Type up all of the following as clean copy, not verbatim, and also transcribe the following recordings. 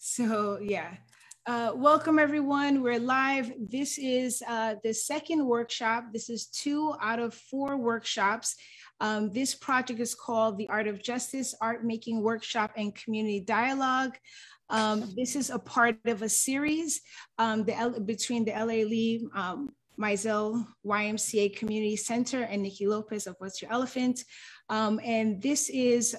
So yeah, welcome everyone. We're live. This is the second workshop. This is 2 out of 4 workshops. This project is called The Art of Justice, Art Making Workshop and Community Dialogue. This is a part of a series between the LA Lee, Mizell, YMCA Community Center, and Niki Lopez of What's Your Elephant. And this is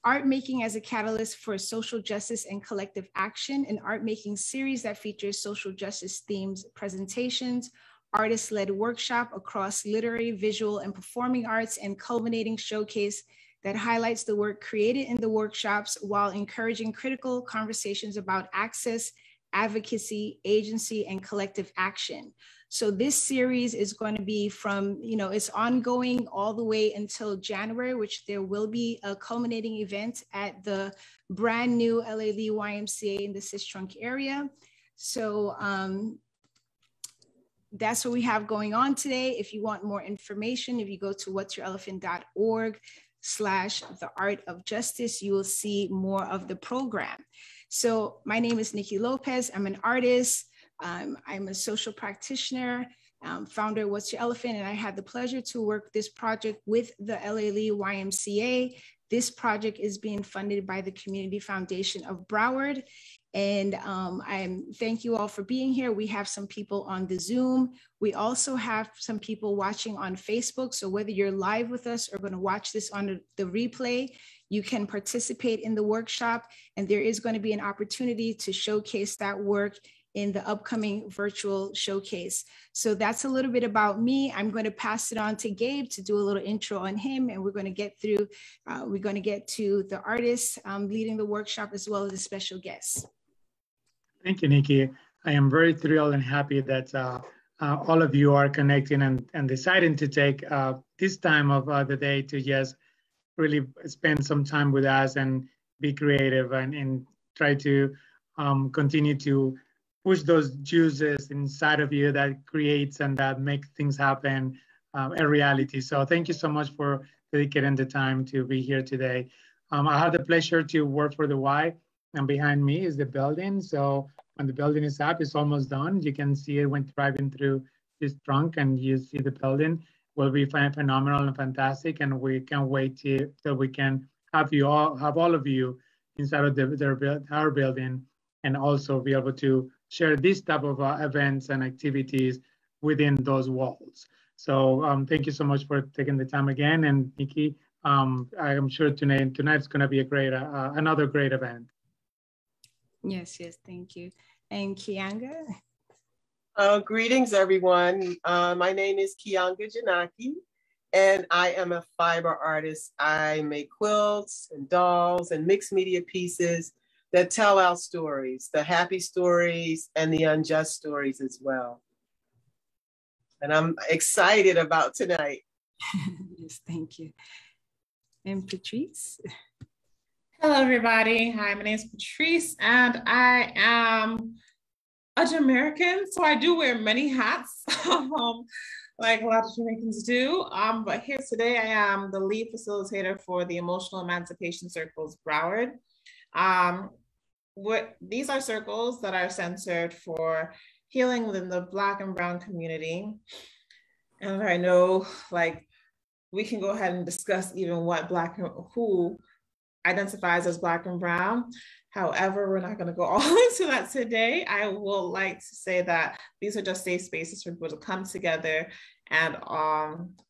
Art Making as a Catalyst for Social Justice and Collective Action, an art making series that features social justice themes, presentations, artist-led workshop across literary, visual, and performing arts, and culminating showcase that highlights the work created in the workshops while encouraging critical conversations about access, advocacy, agency, and collective action. So this series is going to be from, it's ongoing all the way until January, which there will be a culminating event at the brand new LA Lee YMCA in the Sistrunk area. So that's what we have going on today. If you want more information, if you go to what'syourelephant.org/the art of justice, you will see more of the program. So my name is Niki Lopez. I'm an artist. I'm a social practitioner, founder of What's Your Elephant, and I had the pleasure to work this project with the LA Lee YMCA. This project is being funded by the Community Foundation of Broward. And thank you all for being here. We have some people on the Zoom. We also have some people watching on Facebook. So whether you're live with us or going to watch this on the replay, you can participate in the workshop. And there is going to be an opportunity to showcase that work in the upcoming virtual showcase. So that's a little bit about me. I'm going to pass it on to Gabe to do a little intro on him, and we're going to get to the artists leading the workshop as well as the special guests. Thank you, Niki. I am very thrilled and happy that all of you are connecting and deciding to take this time of the day to just really spend some time with us and be creative and try to continue to push those juices inside of you that creates and that makes things happen a reality. So thank you so much for dedicating the time to be here today. I had the pleasure to work for the Y, and behind me is the building. So when the building is up, it's almost done. You can see it when driving through this trunk and you see the building. Will be phenomenal and fantastic, and we can't wait till we can have all of you inside of our building, and also be able to share this type of events and activities within those walls. So thank you so much for taking the time again. And Niki, I'm sure tonight's going to be a great, another great event. Yes, thank you. And Kianga? Greetings, everyone. My name is Kianga Jinaki, and I am a fiber artist. I make quilts and dolls and mixed media pieces that tell our stories, the happy stories and the unjust stories as well. And I'm excited about tonight. Yes, thank you. And Patrice? Hello, everybody. Hi, my name is Patrice, and I am a Jamaican, so I do wear many hats, like a lot of Jamaicans do. But here today, I am the lead facilitator for the Emotional Emancipation Circles Broward. These are circles that are centered for healing within the Black and Brown community. And I know, we can go ahead and discuss even who identifies as Black and Brown. However, we're not going to go all into that today. I will like to say that these are just safe spaces for people to come together and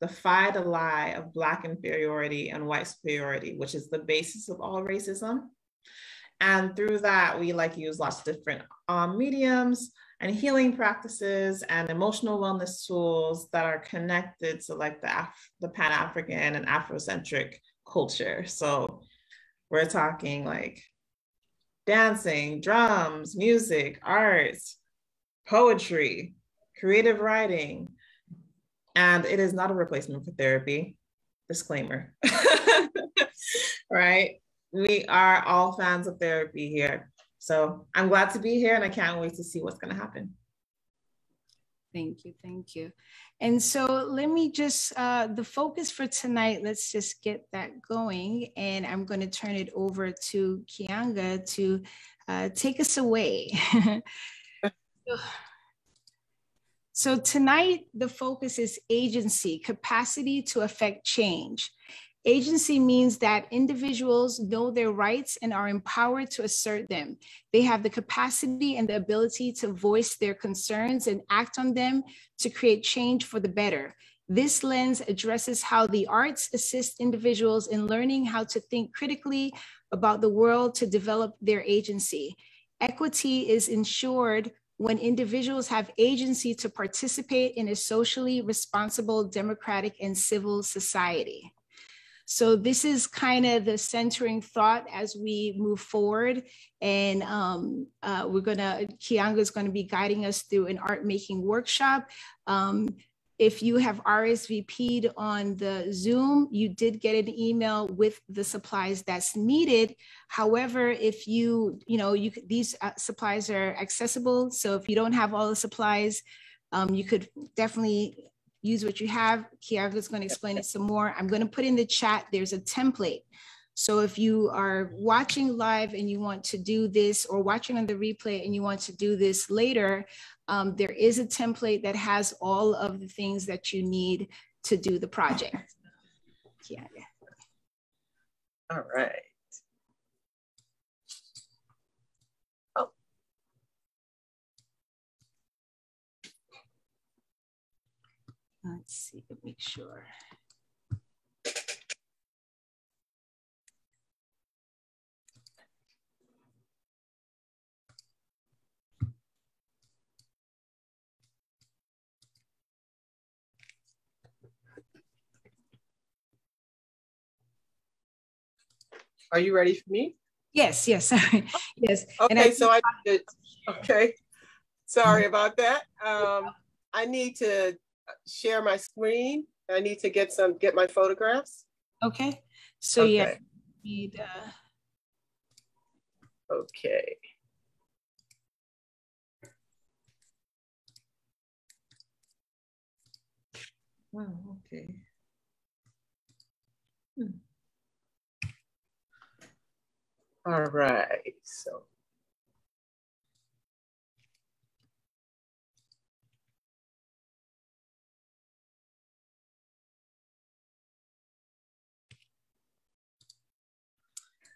defy the lie of Black inferiority and white superiority, which is the basis of all racism. And through that, we use lots of different mediums and healing practices and emotional wellness tools that are connected to the Pan-African and Afrocentric culture. So we're talking dancing, drums, music, art, poetry, creative writing, and it is not a replacement for therapy. Disclaimer, right? We are all fans of therapy here. So I'm glad to be here, and I can't wait to see what's going to happen. Thank you, thank you. And so let me just, the focus for tonight, let's just get that going. And I'm going to turn it over to Kianga to take us away. So tonight, the focus is agency, capacity to affect change. Agency means that individuals know their rights and are empowered to assert them. They have the capacity and the ability to voice their concerns and act on them to create change for the better. This lens addresses how the arts assist individuals in learning how to think critically about the world to develop their agency. Equity is ensured when individuals have agency to participate in a socially responsible, democratic, and civil society. So this is kind of the centering thought as we move forward. And Kianga is gonna be guiding us through an art making workshop. If you have RSVP'd on the Zoom, you did get an email with the supplies that's needed. However, if these supplies are accessible. So if you don't have all the supplies, you could definitely use what you have. Kianga is going to explain it some more. I'm going to put in the chat, there's a template. So if you are watching live and you want to do this, or watching on the replay and you want to do this later, there is a template that has all of the things that you need to do the project. Yeah. All right. Let's see, to make sure. Are you ready for me? Yes, yes, sorry. Yes. Okay, okay. Sorry about that. I need to share my screen. I need to get my photographs. Okay. So okay. Yeah, need okay. Oh, okay. All right. So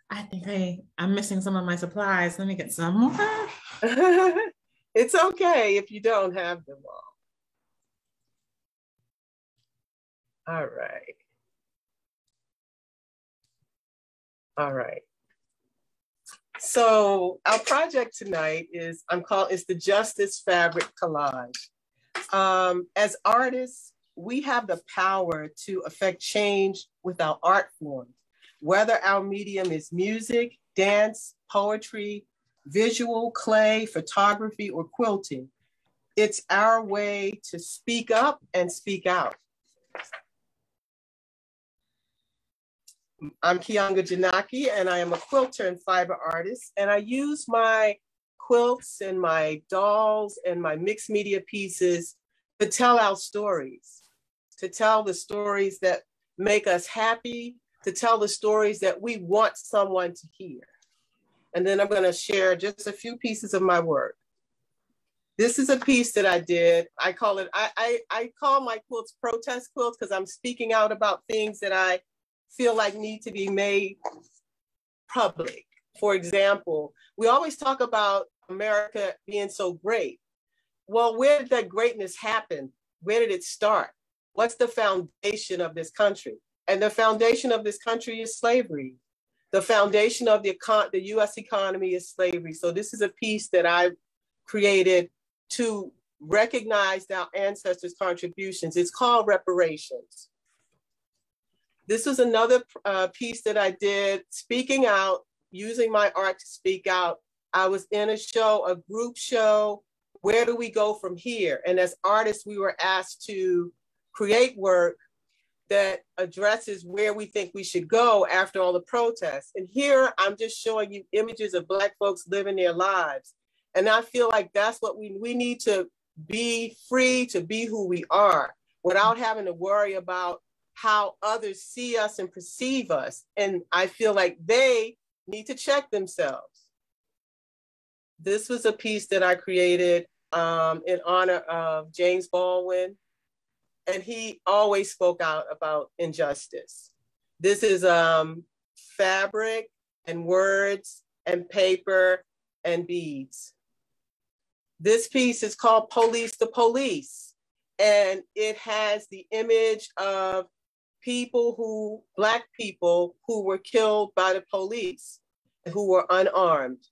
I think I'm missing some of my supplies. Let me get some more. It's okay if you don't have them all. All right. All right. So our project tonight is the Justice Fabric Collage. As artists, we have the power to affect change with our art forms, whether our medium is music, dance, poetry, visual, clay, photography, or quilting. It's our way to speak up and speak out. I'm Kianga Jinaki, and I am a quilter and fiber artist, and I use my quilts and my dolls and my mixed media pieces to tell our stories, to tell the stories that make us happy, to tell the stories that we want someone to hear. And then I'm going to share just a few pieces of my work. This is a piece that I did. I call my quilts protest quilts because I'm speaking out about things that I feel like need to be made public. For example, we always talk about America being so great. Well, where did that greatness happen? Where did it start? What's the foundation of this country? And the foundation of this country is slavery. The foundation of the US economy is slavery. So this is a piece that I created to recognize our ancestors' contributions. It's called Reparations. This was another piece that I did, speaking out, using my art to speak out. I was in a group show. Where do we go from here? And as artists, we were asked to create work that addresses where we think we should go after all the protests. And here I'm just showing you images of Black folks living their lives. And I feel like that's what we need to be free to be who we are without having to worry about how others see us and perceive us. And I feel like they need to check themselves. This was a piece that I created in honor of James Baldwin, and he always spoke out about injustice. This is fabric and words and paper and beads. This piece is called Police the Police, and it has the image of Black people who were killed by the police, who were unarmed.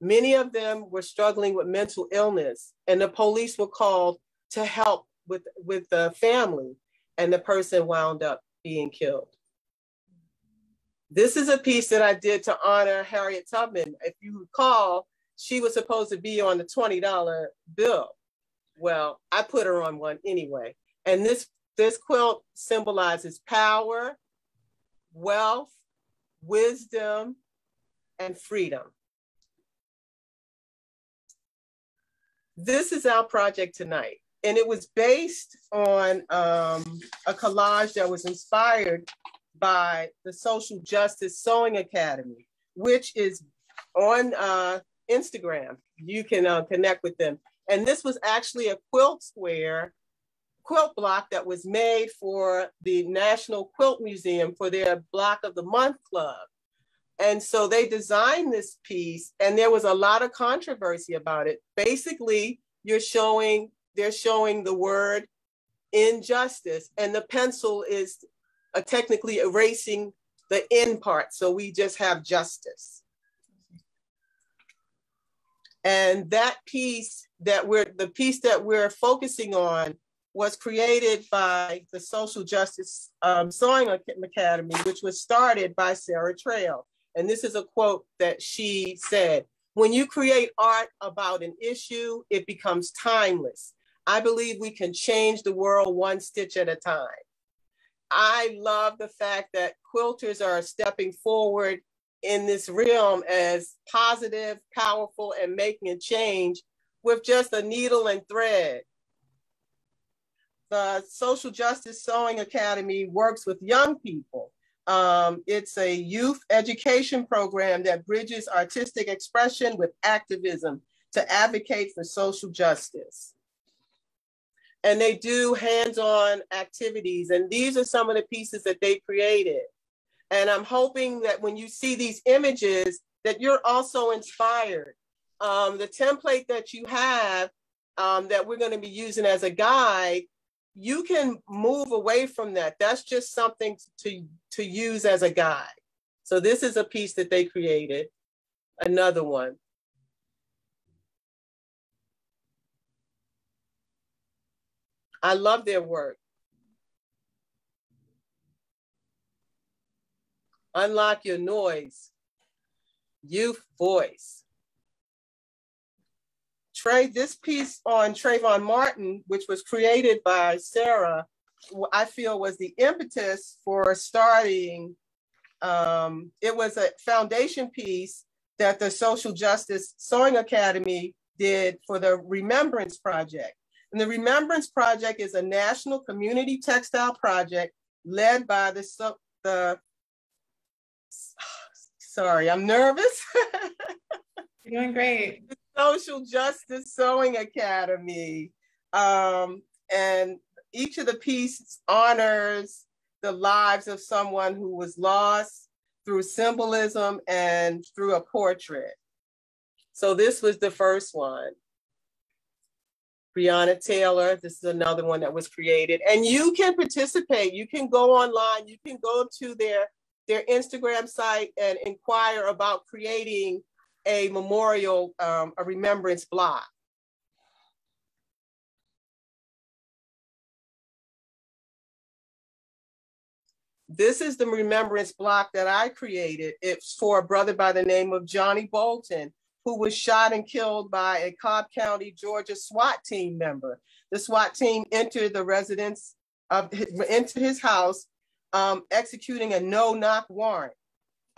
Many of them were struggling with mental illness, and the police were called to help with the family, and the person wound up being killed. This is a piece that I did to honor Harriet Tubman. If you recall, she was supposed to be on the $20 bill. Well, I put her on one anyway. And this quilt symbolizes power, wealth, wisdom, and freedom. This is our project tonight. And it was based on a collage that was inspired by the Social Justice Sewing Academy, which is on Instagram. You can connect with them. And this was actually a quilt block that was made for the National Quilt Museum for their Block of the Month Club. And so they designed this piece, and there was a lot of controversy about it. Basically, they're showing the word injustice, and the pencil is technically erasing the in part. So we just have justice. And that piece that we're focusing on was created by the Social Justice Sewing Academy, which was started by Sarah Trail. And this is a quote that she said: "When you create art about an issue, it becomes timeless. I believe we can change the world one stitch at a time." I love the fact that quilters are stepping forward in this realm as positive, powerful, and making a change with just a needle and thread. The Social Justice Sewing Academy works with young people. It's a youth education program that bridges artistic expression with activism to advocate for social justice. And they do hands-on activities. And these are some of the pieces that they created. And I'm hoping that when you see these images, that you're also inspired. The template that you have that we're going to be using as a guide, you can move away from that. That's just something to use as a guide. So this is a piece that they created, another one. I love their work. Unlock your noise, youth voice. This piece on Trayvon Martin, which was created by Sarah, I feel was the impetus for starting. It was a foundation piece that the Social Justice Sewing Academy did for the Remembrance Project. And the Remembrance Project is a national community textile project led by sorry, I'm nervous. You're doing great. The Social Justice Sewing Academy. And each of the pieces honors the lives of someone who was lost through symbolism and through a portrait. So this was the first one. Breonna Taylor, this is another one that was created. And you can participate. You can go online. You can go to their Instagram site and inquire about creating a memorial, a remembrance block. This is the remembrance block that I created. It's for a brother by the name of Johnny Bolton, who was shot and killed by a Cobb County, Georgia SWAT team member. The SWAT team entered the residence into his house, executing a no-knock warrant.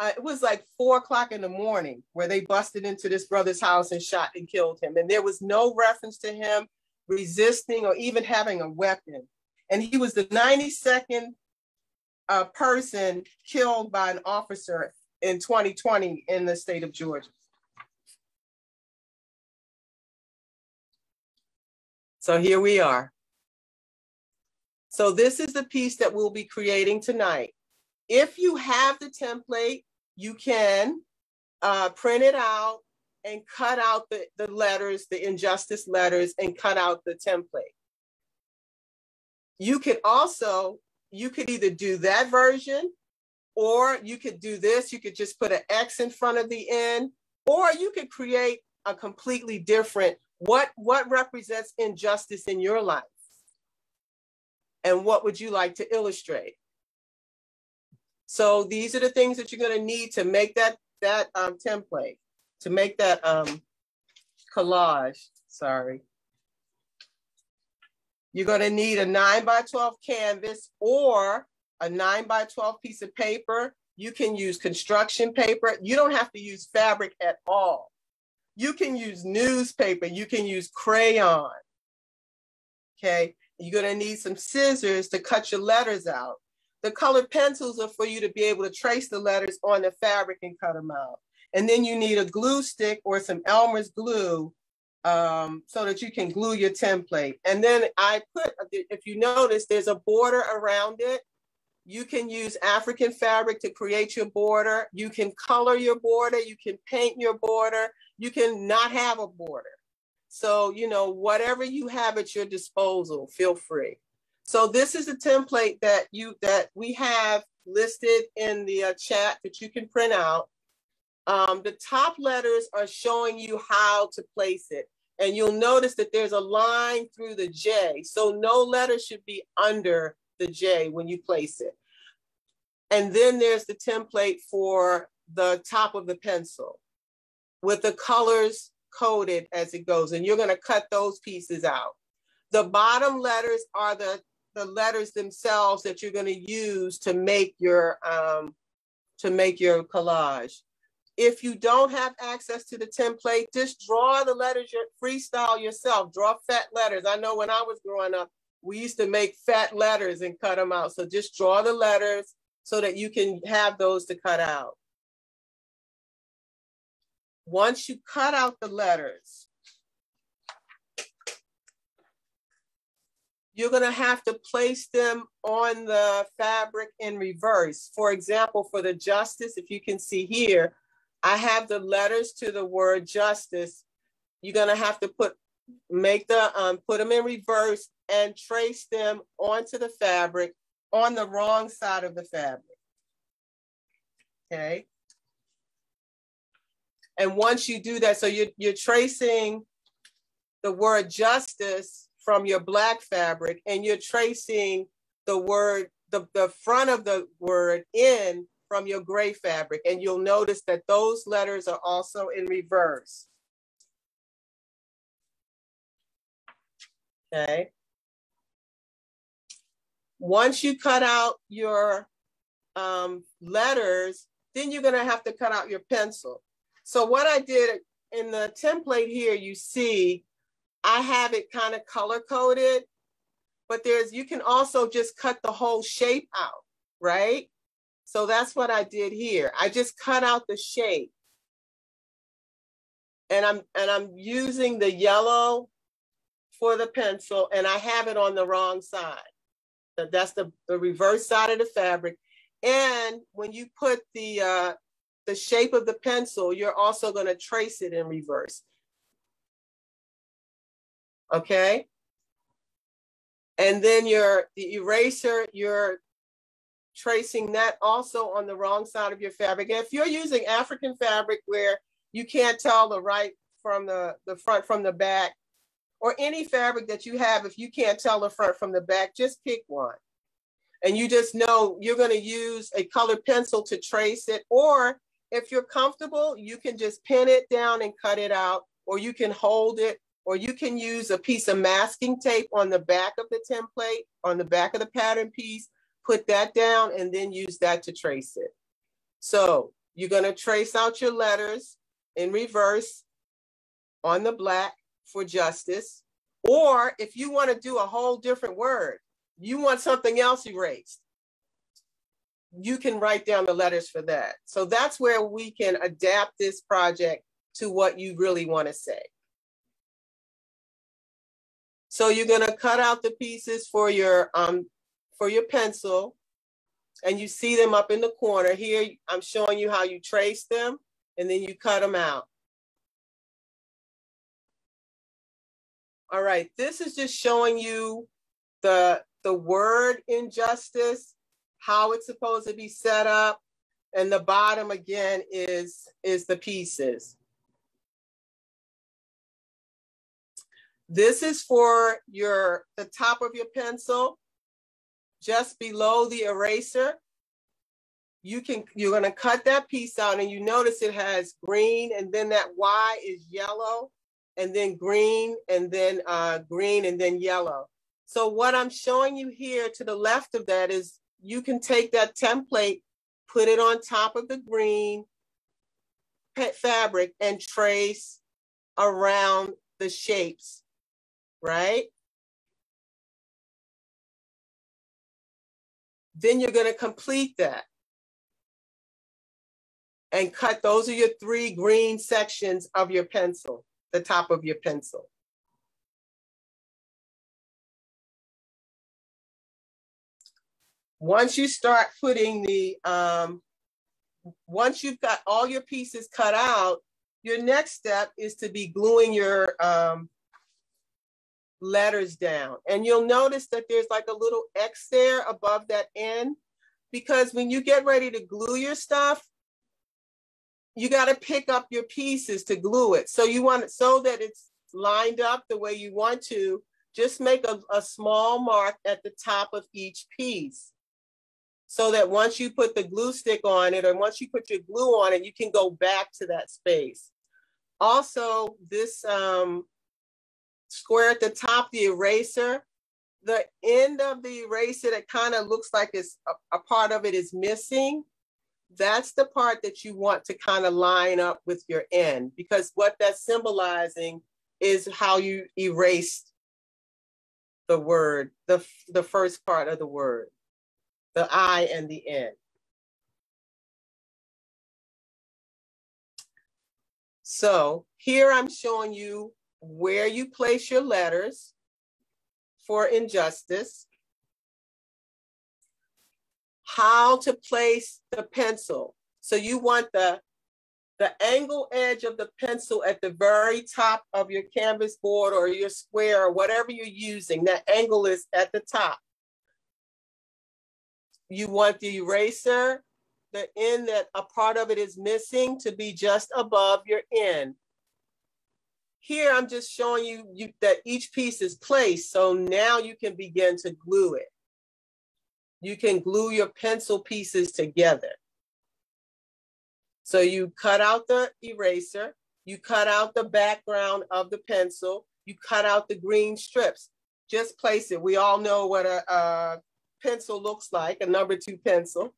It was like 4 o'clock in the morning where they busted into this brother's house and shot and killed him. And there was no reference to him. resisting, or even having a weapon. And he was the 92nd person killed by an officer in 2020 in the state of Georgia. So here we are. So this is the piece that we'll be creating tonight. If you have the template, you can print it out and cut out the letters, the injustice letters, and cut out the template. You could also, you could either do that version, or you could do this. You could just put an X in front of the N, or you could create a completely different, what represents injustice in your life? And what would you like to illustrate? So these are the things that you're going to need to make that template, to make that collage, sorry. You're going to need a 9x12 canvas or a 9x12 piece of paper. You can use construction paper. You don't have to use fabric at all. You can use newspaper. You can use crayon. Okay. You're going to need some scissors to cut your letters out. The colored pencils are for you to be able to trace the letters on the fabric and cut them out. And then you need a glue stick or some Elmer's glue so that you can glue your template. And then I put, if you notice, there's a border around it. You can use African fabric to create your border. You can color your border. You can paint your border. You can not have a border. So, you know, whatever you have at your disposal, feel free. So this is a template that we have listed in the chat that you can print out. The top letters are showing you how to place it. And you'll notice that there's a line through the J. So no letter should be under the J when you place it. And then there's the template for the top of the pencil with the colors coded as it goes. And you're going to cut those pieces out. The bottom letters are the letters themselves that you're going to use to make your collage. If you don't have access to the template, just draw the letters, freestyle yourself, draw fat letters. I know when I was growing up, we used to make fat letters and cut them out. So just draw the letters so that you can have those to cut out. Once you cut out the letters, you're going to have to place them on the fabric in reverse. For example, for the justice, if you can see here, I have the letters to the word justice. You're going to have to put them in reverse and trace them onto the fabric on the wrong side of the fabric. Okay. And once you do that, so you're tracing the word justice from your black fabric, and you're tracing the word, the front of the word in from your gray fabric. And you'll notice that those letters are also in reverse. Okay. Once you cut out your letters, then you're going to have to cut out your pencil. So what I did in the template here, you see, I have it kind of color coded, but you can also just cut the whole shape out, right? So that's what I did here. I just cut out the shape. And I'm using the yellow for the pencil, and I have it on the wrong side. That's the reverse side of the fabric. And when you put the shape of the pencil, you're also going to trace it in reverse. Okay. And then the eraser, you're tracing that also on the wrong side of your fabric. And if you're using African fabric where you can't tell the right from the front from the back, or any fabric that you have, if you can't tell the front from the back, just pick one. And you just know you're going to use a colored pencil to trace it. Or if you're comfortable, you can just pin it down and cut it out, or you can hold it, or you can use a piece of masking tape on the back of the template, on the back of the pattern piece, put that down, and then use that to trace it. So you're going to trace out your letters in reverse on the black for justice, Or if you want to do a whole different word, you want something else erased, you can write down the letters for that. So that's where we can adapt this project to what you really want to say. So you're going to cut out the pieces for your pencil, and you see them up in the corner. Here, I'm showing you how you trace them, and then you cut them out. All right, this is just showing you the word injustice, how it's supposed to be set up, and the bottom again is the pieces. This is for the top of your pencil, just below the eraser. You're gonna cut that piece out, and you notice it has green, and then that Y is yellow, and then green, and then yellow. So what I'm showing you here to the left of that is you can take that template, put it on top of the green fabric, and trace around the shapes, right? Then you're going to complete that and cut. Those are your 3 green sections of your pencil, the top of your pencil. Once you start putting once you've got all your pieces cut out, your next step is to be gluing your letters down. And you'll notice that there's like a little X there above that N, because when you get ready to glue your stuff, you got to pick up your pieces to glue it. So you want it so that it's lined up the way you want to. Just make a small mark at the top of each piece, so that once you put the glue stick on it, or once you put your glue on it, you can go back to that space. Also, this square at the top, the eraser, the end of the eraser that kind of looks like it's a part of it is missing. That's the part that you want to kind of line up with your end, because what that's symbolizing is how you erased the word, the first part of the word, the I and the N. So here I'm showing you where you place your letters for injustice, how to place the pencil. So you want the angle edge of the pencil at the very top of your canvas board or your square or whatever you're using. That angle is at the top. You want the eraser, the end that a part of it is missing, to be just above your end. Here, I'm just showing you that each piece is placed, so now you can begin to glue it. You can glue your pencil pieces together. So you cut out the eraser, you cut out the background of the pencil, you cut out the green strips. Just place it. We all know what a pencil looks like, a number 2 pencil.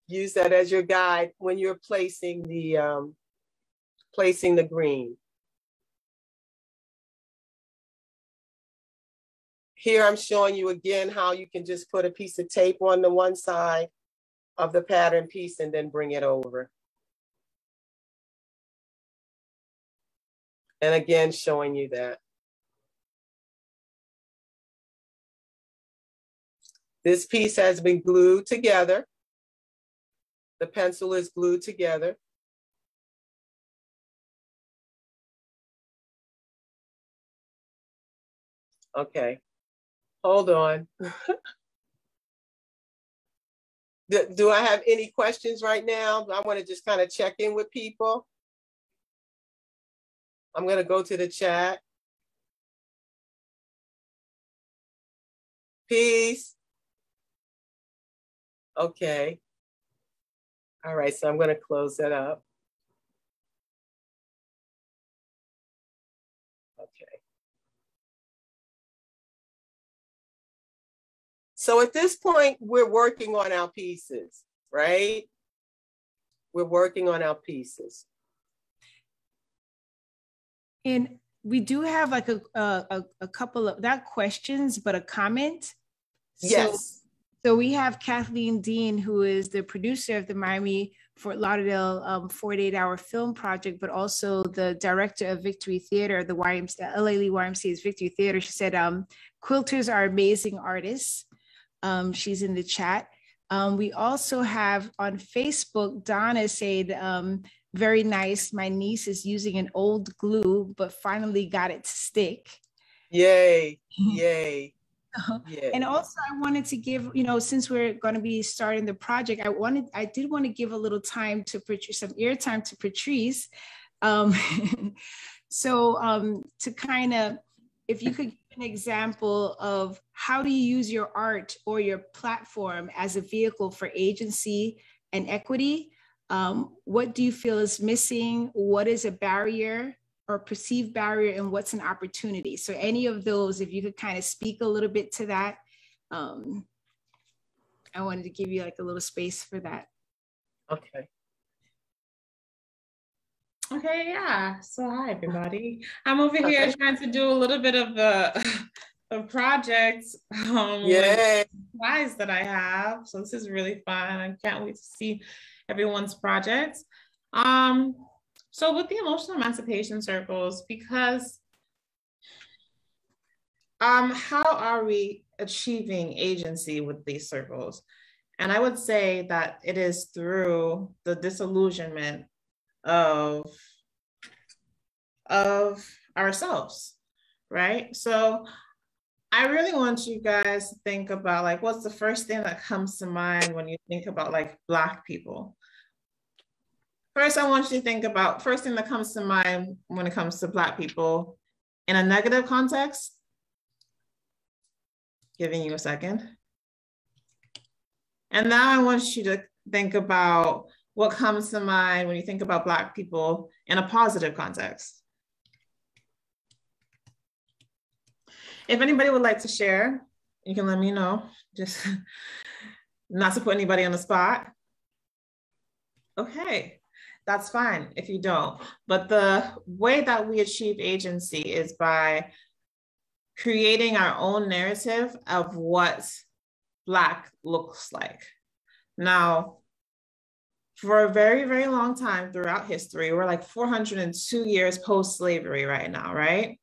Use that as your guide when you're placing the green. Here I'm showing you again how you can just put a piece of tape on the one side of the pattern piece and then bring it over. And again, showing you that. This piece has been glued together. The pencil is glued together. Okay, hold on. Do I have any questions right now? I want to just kind of check in with people. I'm going to go to the chat. Peace. Okay. All right, so I'm going to close that up. Okay. So at this point, we're working on our pieces, right? We're working on our pieces. And we do have like a couple of, not questions, but a comment. Yes. So we have Kathleen Dean, who is the producer of the Miami Fort Lauderdale 48 Hour Film Project, but also the director of Victory Theater, the YMCA, LA YMCA's Victory Theater. She said, quilters are amazing artists. She's in the chat. We also have on Facebook, Donna said, very nice. My niece is using an old glue, but finally got it to stick. Yay, yay. Yeah. And also I wanted to give, since we're going to be starting the project, I did want to give a little time to some airtime to Patrice. So to kind of, if you could give an example of how do you use your art or your platform as a vehicle for agency and equity? What do you feel is missing? What is a barrier or perceived barrier, and what's an opportunity? So any of those, if you could kind of speak a little bit to that. I wanted to give you like a little space for that. Okay. Okay, yeah. So hi, everybody. I'm over here trying to do a little bit of the project Yay. slides that I have. So this is really fun. I can't wait to see everyone's projects. So with the emotional emancipation circles, because how are we achieving agency with these circles? And I would say that it is through the disillusionment of ourselves, right? So I really want you guys to think about like, what's the first thing that comes to mind when you think about like Black people? First, I want you to think about, first thing that comes to mind when it comes to Black people in a negative context. Giving you a second. And now I want you to think about what comes to mind when you think about Black people in a positive context. If anybody would like to share, you can let me know, just not to put anybody on the spot. Okay. That's fine if you don't. But the way that we achieve agency is by creating our own narrative of what Black looks like. Now, for a very, very long time throughout history, we're like 402 years post-slavery right now, right?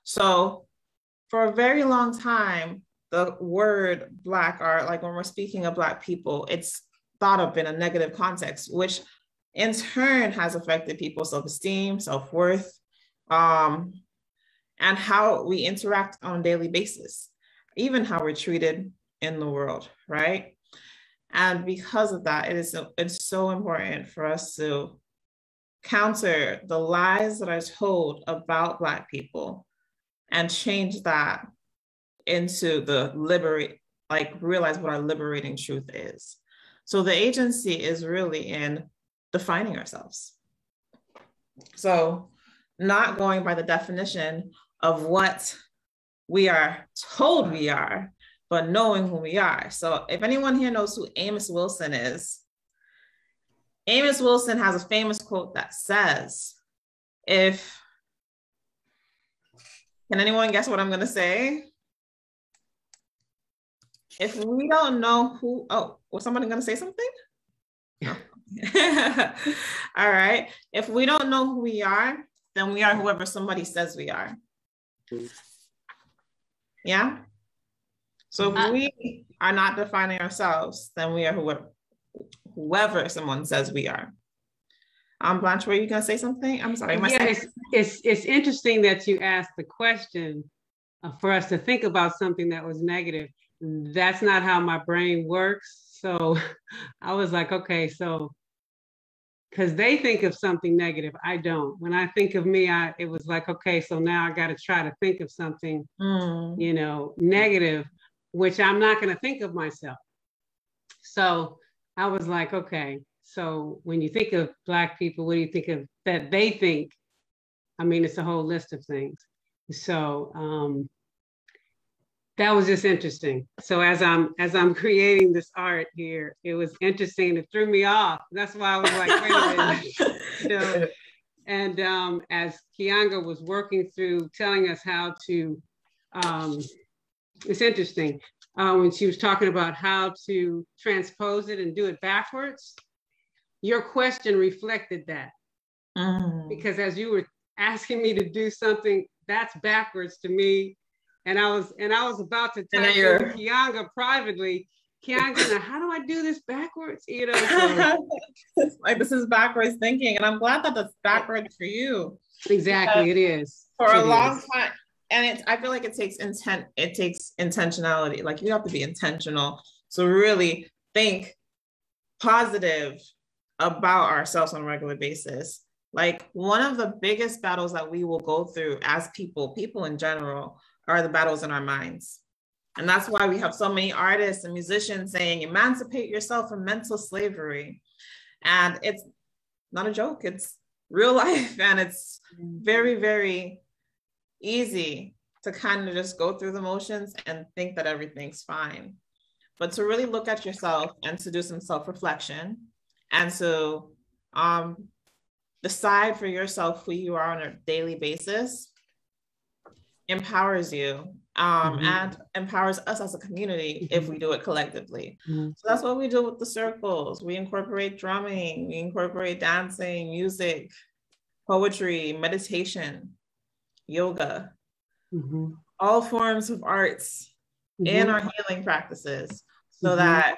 So for a very long time, the word Black, or like when we're speaking of Black people, it's thought of in a negative context, which in turn has affected people's self-esteem, self-worth, and how we interact on a daily basis, even how we're treated in the world, right? And because of that, it's so important for us to counter the lies that are told about Black people and change that into the realize what our liberating truth is. So the agency is really in defining ourselves. So not going by the definition of what we are told we are, but knowing who we are. So if anyone here knows who Amos Wilson is, Amos Wilson has a famous quote that says, can anyone guess what I'm gonna say? If we don't know was somebody gonna say something? No. All right. If we don't know who we are, then we are whoever somebody says we are. Yeah. So if we are not defining ourselves, then we are whoever someone says we are. Blanche, were you gonna say something? I'm sorry. Yeah, it's interesting that you asked the question for us to think about something that was negative. That's not how my brain works. So I was like, okay, so because they think of something negative, I don't. When I think of me, it was like, okay, so now I got to try to think of something, negative, which I'm not going to think of myself. So I was like, okay, so when you think of Black people, what do you think of that they think? I mean, it's a whole list of things. So that was just interesting. So as I'm creating this art here, it was interesting. It threw me off. That's why I was like, wait a minute. And as Kianga was working through telling us how to, it's interesting, when she was talking about how to transpose it and do it backwards, your question reflected that. Because as you were asking me to do something that's backwards to me, and I was about to type to Kianga privately, Kianga, now how do I do this backwards? You know, so. Like this is backwards thinking, and I'm glad that that's backwards for you. Exactly, it is. For a long time, and I feel like it takes intentionality. Like you have to be intentional to really think positive about ourselves on a regular basis. Like one of the biggest battles that we will go through as people in general, are the battles in our minds. And that's why we have so many artists and musicians saying, emancipate yourself from mental slavery. And it's not a joke, it's real life. And it's very, very easy to kind of just go through the motions and think that everything's fine. But to really look at yourself and to do some self-reflection and to decide for yourself who you are on a daily basis empowers you and empowers us as a community if we do it collectively. So that's what we do with the circles. We incorporate drumming, we incorporate dancing, music, poetry, meditation, yoga, all forms of arts in our healing practices so that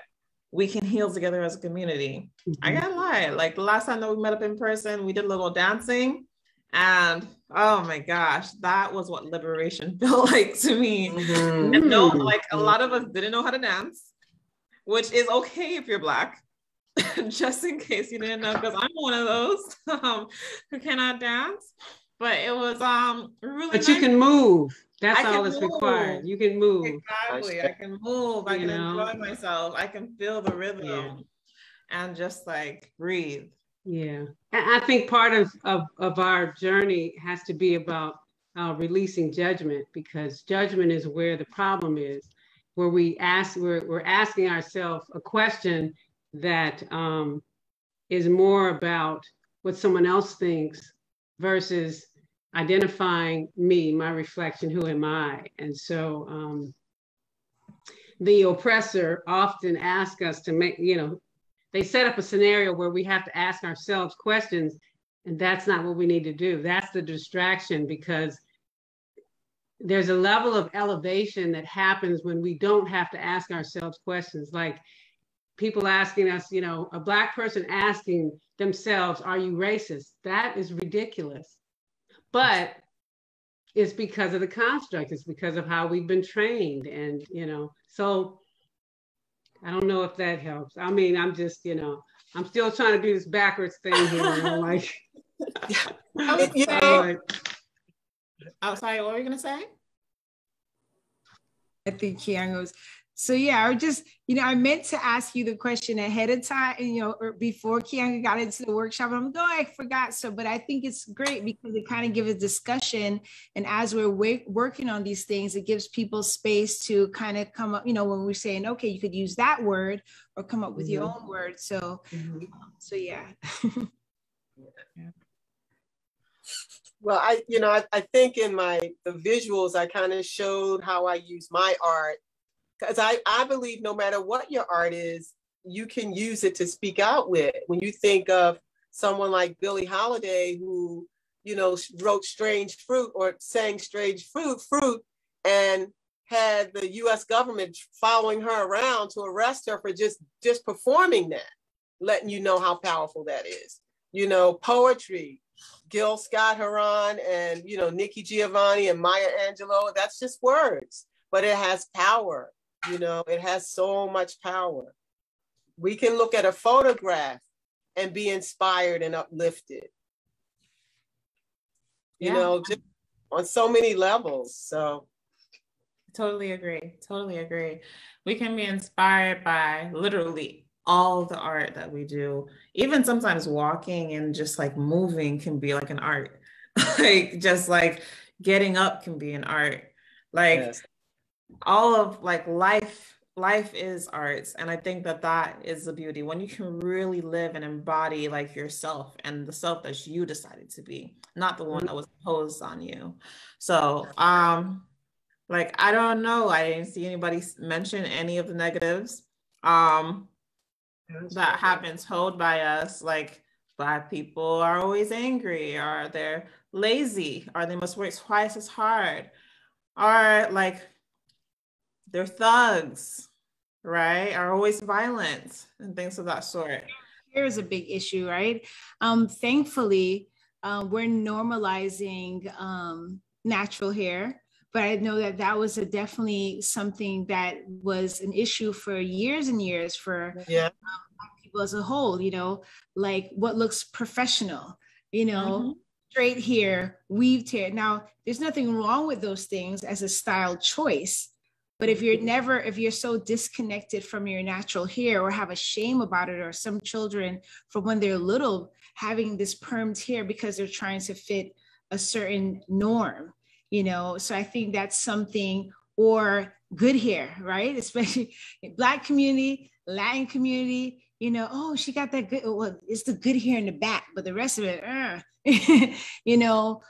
we can heal together as a community. I can't lie, like the last time that we met up in person, we did a little dancing. And oh my gosh, that was what liberation felt like to me. And no, like a lot of us didn't know how to dance, which is okay if you're Black, just in case you didn't know, because I'm one of those who cannot dance. But it was really But nice. you can move. That's all that's required. You can move. Exactly. I can move. I can enjoy myself. I can feel the rhythm and just like breathe. Yeah, and I think part of our journey has to be about releasing judgment, because judgment is where the problem is, where we're asking ourselves a question that is more about what someone else thinks versus identifying me, my reflection, who am I? And so the oppressor often asks us to make, they set up a scenario where we have to ask ourselves questions, and that's not what we need to do. That's the distraction, because there's a level of elevation that happens when we don't have to ask ourselves questions. Like people asking us, a Black person asking themselves, are you racist? That is ridiculous. But it's because of the construct. It's because of how we've been trained. And, so I don't know if that helps. I mean, I'm just, I'm still trying to do this backwards thing here. Like, oh, sorry, what were you going to say? I think Kianga's. So yeah, I just, I meant to ask you the question ahead of time, or before Kianga got into the workshop. I'm going, I forgot. So, but I think it's great because it kind of gives a discussion. And as we're working on these things, it gives people space to kind of come up, when we're saying, okay, you could use that word or come up with your own word. So, so yeah. Well, I think in the visuals, I kind of showed how I use my art. Because I believe no matter what your art is, you can use it to speak out with. When you think of someone like Billie Holiday, who, wrote Strange Fruit or sang Strange Fruit and had the US government following her around to arrest her for just performing that, letting you know how powerful that is. Poetry, Gil Scott-Heron and, Nikki Giovanni and Maya Angelou, that's just words, but it has power. It has so much power. We can look at a photograph and be inspired and uplifted, just on so many levels. So totally agree. We can be inspired by literally all the art that we do. Even sometimes walking and just like moving can be like an art. Like just like getting up can be an art. Like all of like life life is arts. And I think that that is the beauty when you can really live and embody like yourself and the self that you decided to be, not the one that was imposed on you. So, like, I don't know. I didn't see anybody mention any of the negatives that have been told by us, like Black people are always angry, or they're lazy, or they must work twice as hard, or like they're thugs, right? Are always violent and things of that sort. Here's a big issue, right? Thankfully, we're normalizing natural hair, but I know that that was definitely something that was an issue for years and years for people as a whole, you know, like what looks professional, you know, straight hair, weaved hair. Now, there's nothing wrong with those things as a style choice, but if you're so disconnected from your natural hair or have a shame about it, or some children from when they're little having this permed hair because they're trying to fit a certain norm, you know, so I think that's something, or good hair, right? Especially in Black community, Latin community, you know, oh, she got that good, well, it's the good hair in the back, but the rest of it, you know,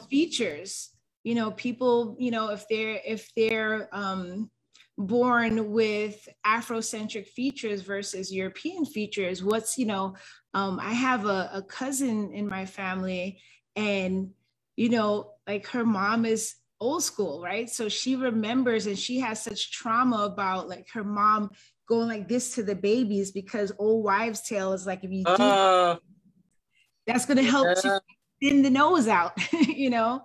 features, you know, people, you know, if they're born with Afrocentric features versus European features, what's, you know, I have a cousin in my family, and, you know, like her mom is old school, right? So she remembers, and she has such trauma about like her mom going like this to the babies, because old wives' tale is like, if you do, that's going to help to thin the nose out, you know?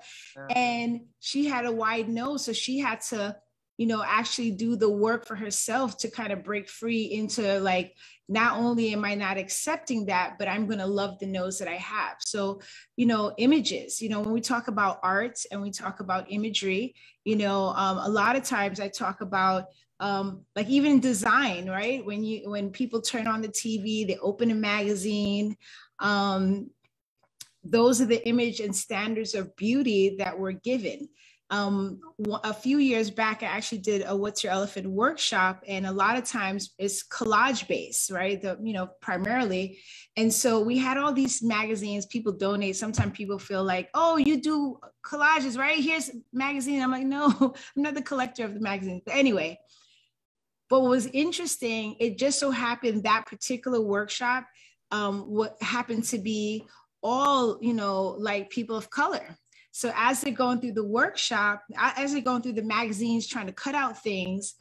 And she had a wide nose, so she had to, you know, actually do the work for herself to kind of break free into like, not only am I not accepting that, but I'm going to love the nose that I have. So, you know, images, you know, when we talk about art and we talk about imagery, you know, a lot of times I talk about like even design, right? When people turn on the TV, they open a magazine, those are the image and standards of beauty that we're given. A few years back, I actually did a What's Your Elephant workshop, and a lot of times it's collage based, right? Primarily. And so we had all these magazines, people donate. Sometimes people feel like, oh, you do collages, right? Here's a magazine. I'm like, no, I'm not the collector of the magazines. But anyway, but what was interesting, it just so happened that particular workshop, what happened to be all, you know, like people of color. So as they're going through the workshop, as they're going through the magazines, trying to cut out things,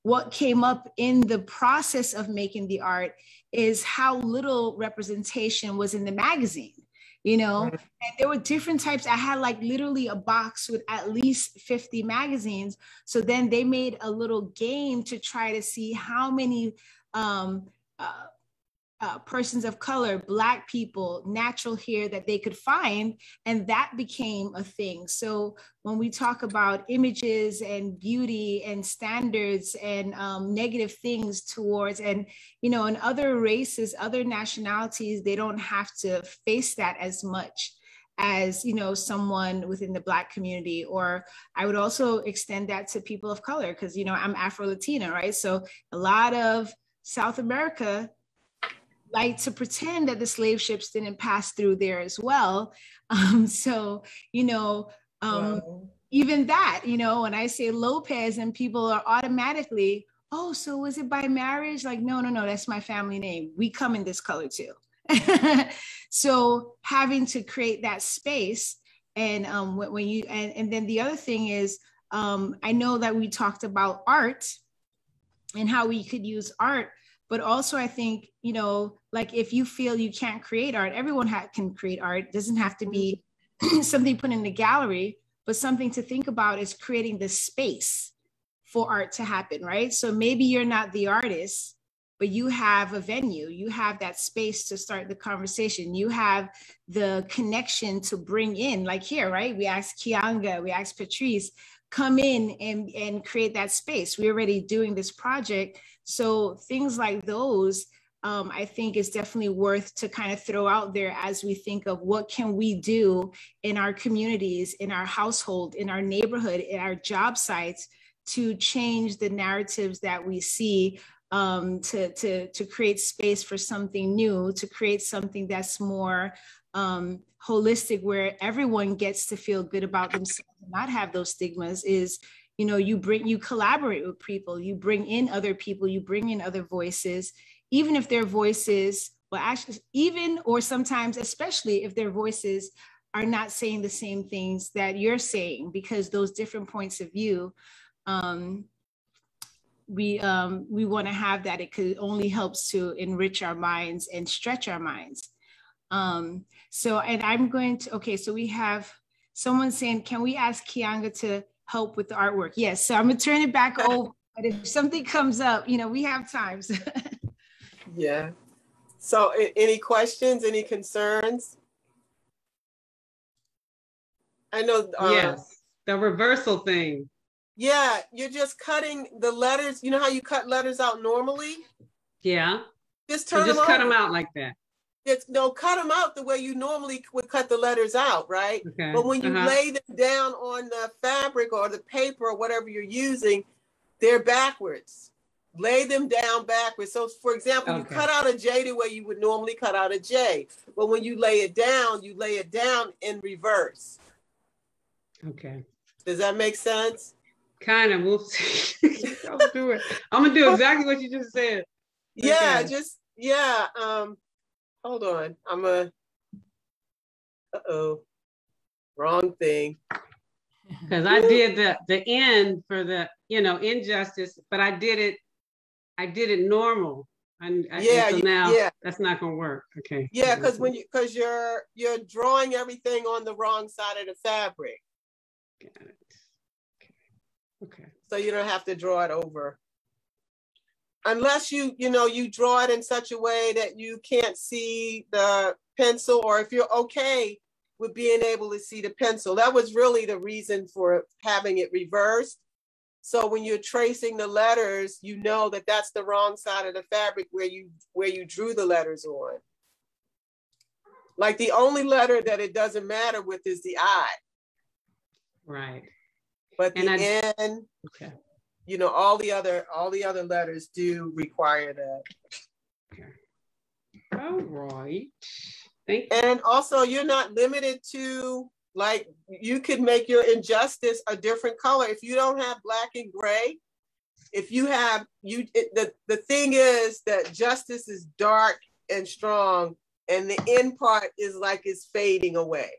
what came up in the process of making the art is how little representation was in the magazine, you know, and there were different types. I had like literally a box with at least 50 magazines. So then they made a little game to try to see how many persons of color, Black people, natural hair that they could find, and that became a thing. So when we talk about images and beauty and standards and negative things towards, and, you know, in other races, other nationalities, they don't have to face that as much as, you know, someone within the Black community. Or I would also extend that to people of color, because, you know, I'm Afro-Latina, right? So a lot of South America like to pretend that the slave ships didn't pass through there as well. So, you know, even that, you know, when I say Lopez and people are automatically, oh, so was it by marriage? Like, no, that's my family name. We come in this color too. So having to create that space, and when you, and then the other thing is, I know that we talked about art and how we could use art, but also I think, you know, like if you feel you can't create art, everyone can create art. It doesn't have to be something put in the gallery, but something to think about is creating the space for art to happen, right? So maybe you're not the artist, but you have a venue, you have that space to start the conversation, you have the connection to bring in, like here, right? We asked Kianga, we asked Patrice, come in and create that space. We're already doing this project. So things like those, I think is definitely worth to kind of throw out there as we think of what can we do in our communities, in our household, in our neighborhood, in our job sites, to change the narratives that we see, to create space for something new, to create something that's more holistic, where everyone gets to feel good about themselves and not have those stigmas, is, you know, you collaborate with people, you bring in other people, you bring in other voices, even if their voices, well, actually, even, or sometimes, especially if their voices are not saying the same things that you're saying, because those different points of view, we want to have that. It could only helps to enrich our minds and stretch our minds. So, and I'm going to, okay, so we have someone saying, can we ask Kianga to help with the artwork? Yes, so I'm gonna turn it back over, but if something comes up, you know, we have times. Yeah. So any questions, any concerns? I know. Yes, the reversal thing. Yeah, you're just cutting the letters. You know how you cut letters out normally? Yeah. Just turn so just them cut over. them out like that. No, cut them out the way you normally would cut the letters out, right? Okay. But when you lay them down on the fabric or the paper or whatever you're using, they're backwards. Lay them down backwards. So, for example, you cut out a J the way you would normally cut out a J. But when you lay it down in reverse. Okay. Does that make sense? Kind of. We'll see. I'll do it. I'm gonna do exactly what you just said. Yeah, Okay. Hold on. Wrong thing. Because I did the end for the, you know, injustice, but I did it normal. And so now that's not gonna work. Okay. Yeah, because you're drawing everything on the wrong side of the fabric. Got it. Okay. So you don't have to draw it over. Unless you draw it in such a way that you can't see the pencil, or if you're okay with being able to see the pencil. That was really the reason for having it reversed. So when you're tracing the letters, you know that that's the wrong side of the fabric where you drew the letters on. Like the only letter that it doesn't matter with is the I. Right. But the N, okay. You know, all the other letters do require that. Okay. All right. Thank you. And also, you're not limited to, like, you could make your injustice a different color. If you don't have black and gray, if you have, the thing is that justice is dark and strong, and the end part is like it's fading away.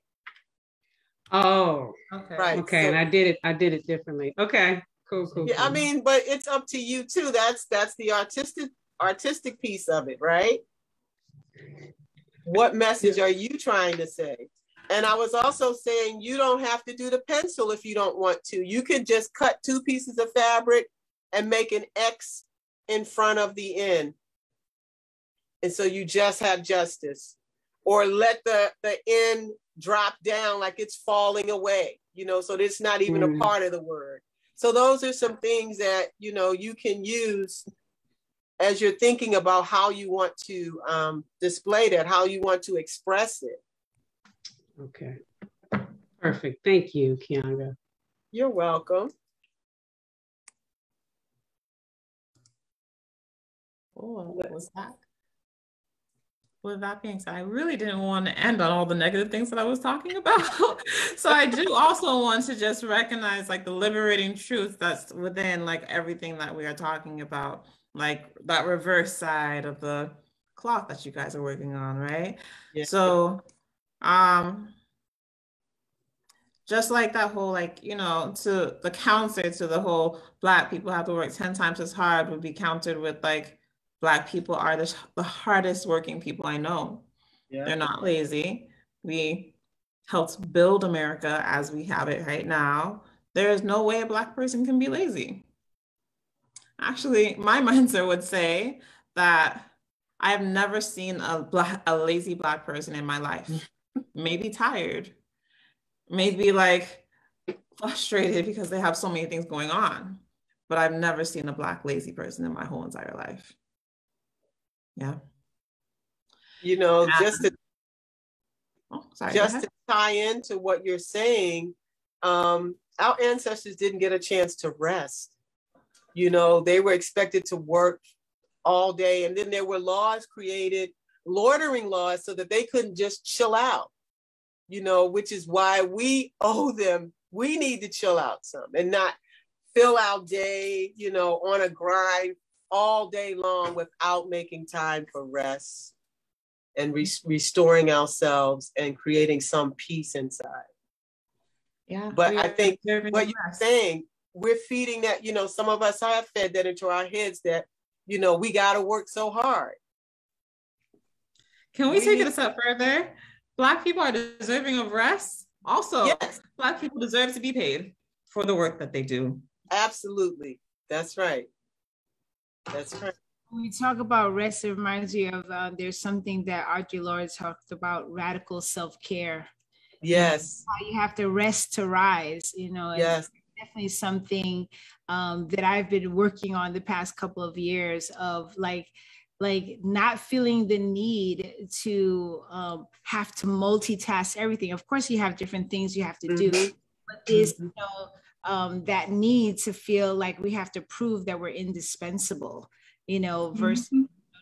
Oh, okay. Right. Okay, so, and I did it differently. Okay, cool. Yeah, cool. I mean, but it's up to you too. That's the artistic piece of it, right? What message are you trying to say? And I was also saying you don't have to do the pencil if you don't want to. You could just cut 2 pieces of fabric and make an X in front of the N. And so you just have justice. Or let the N drop down like it's falling away, you know, so it's not even a part of the word. So those are some things that, you know, you can use as you're thinking about how you want to display that, how you want to express it. Okay, perfect. Thank you, Kianga. You're welcome. Oh, what was that? With that being said, I really didn't want to end on all the negative things that I was talking about. So I do also want to just recognize like the liberating truth that's within like everything that we are talking about, like that reverse side of the cloth that you guys are working on, right? Yeah. So just like that whole, like, you know, to the counter to the whole Black people have to work 10 times as hard would be countered with like, Black people are the hardest working people I know. Yeah. They're not lazy. We helped build America as we have it right now. There is no way a Black person can be lazy. Actually, my mindset would say that I have never seen a lazy Black person in my life. Maybe tired, maybe like frustrated because they have so many things going on, but I've never seen a Black lazy person in my whole entire life. Yeah. You know, just to tie into what you're saying, our ancestors didn't get a chance to rest. You know, they were expected to work all day. And then there were laws created, loitering laws, so that they couldn't just chill out, you know, which is why we owe them. We need to chill out some and not fill our day, you know, on a grind all day long without making time for rest and restoring ourselves and creating some peace inside. Yeah. But I think what you're saying, we're feeding that, you know, some of us have fed that into our heads that, you know, we got to work so hard. Can we take it a step further? Black people are deserving of rest. Also, yes. Black people deserve to be paid for the work that they do. Absolutely. That's right. That's right. When we talk about rest, it reminds me of there's something that Audre Lorde talked about, radical self-care. Yes. How you have to rest to rise, you know. Yes. Definitely something that I've been working on the past couple of years of like not feeling the need to have to multitask everything. Of course, you have different things you have to do, but this, you know, that need to feel like we have to prove that we're indispensable, you know, versus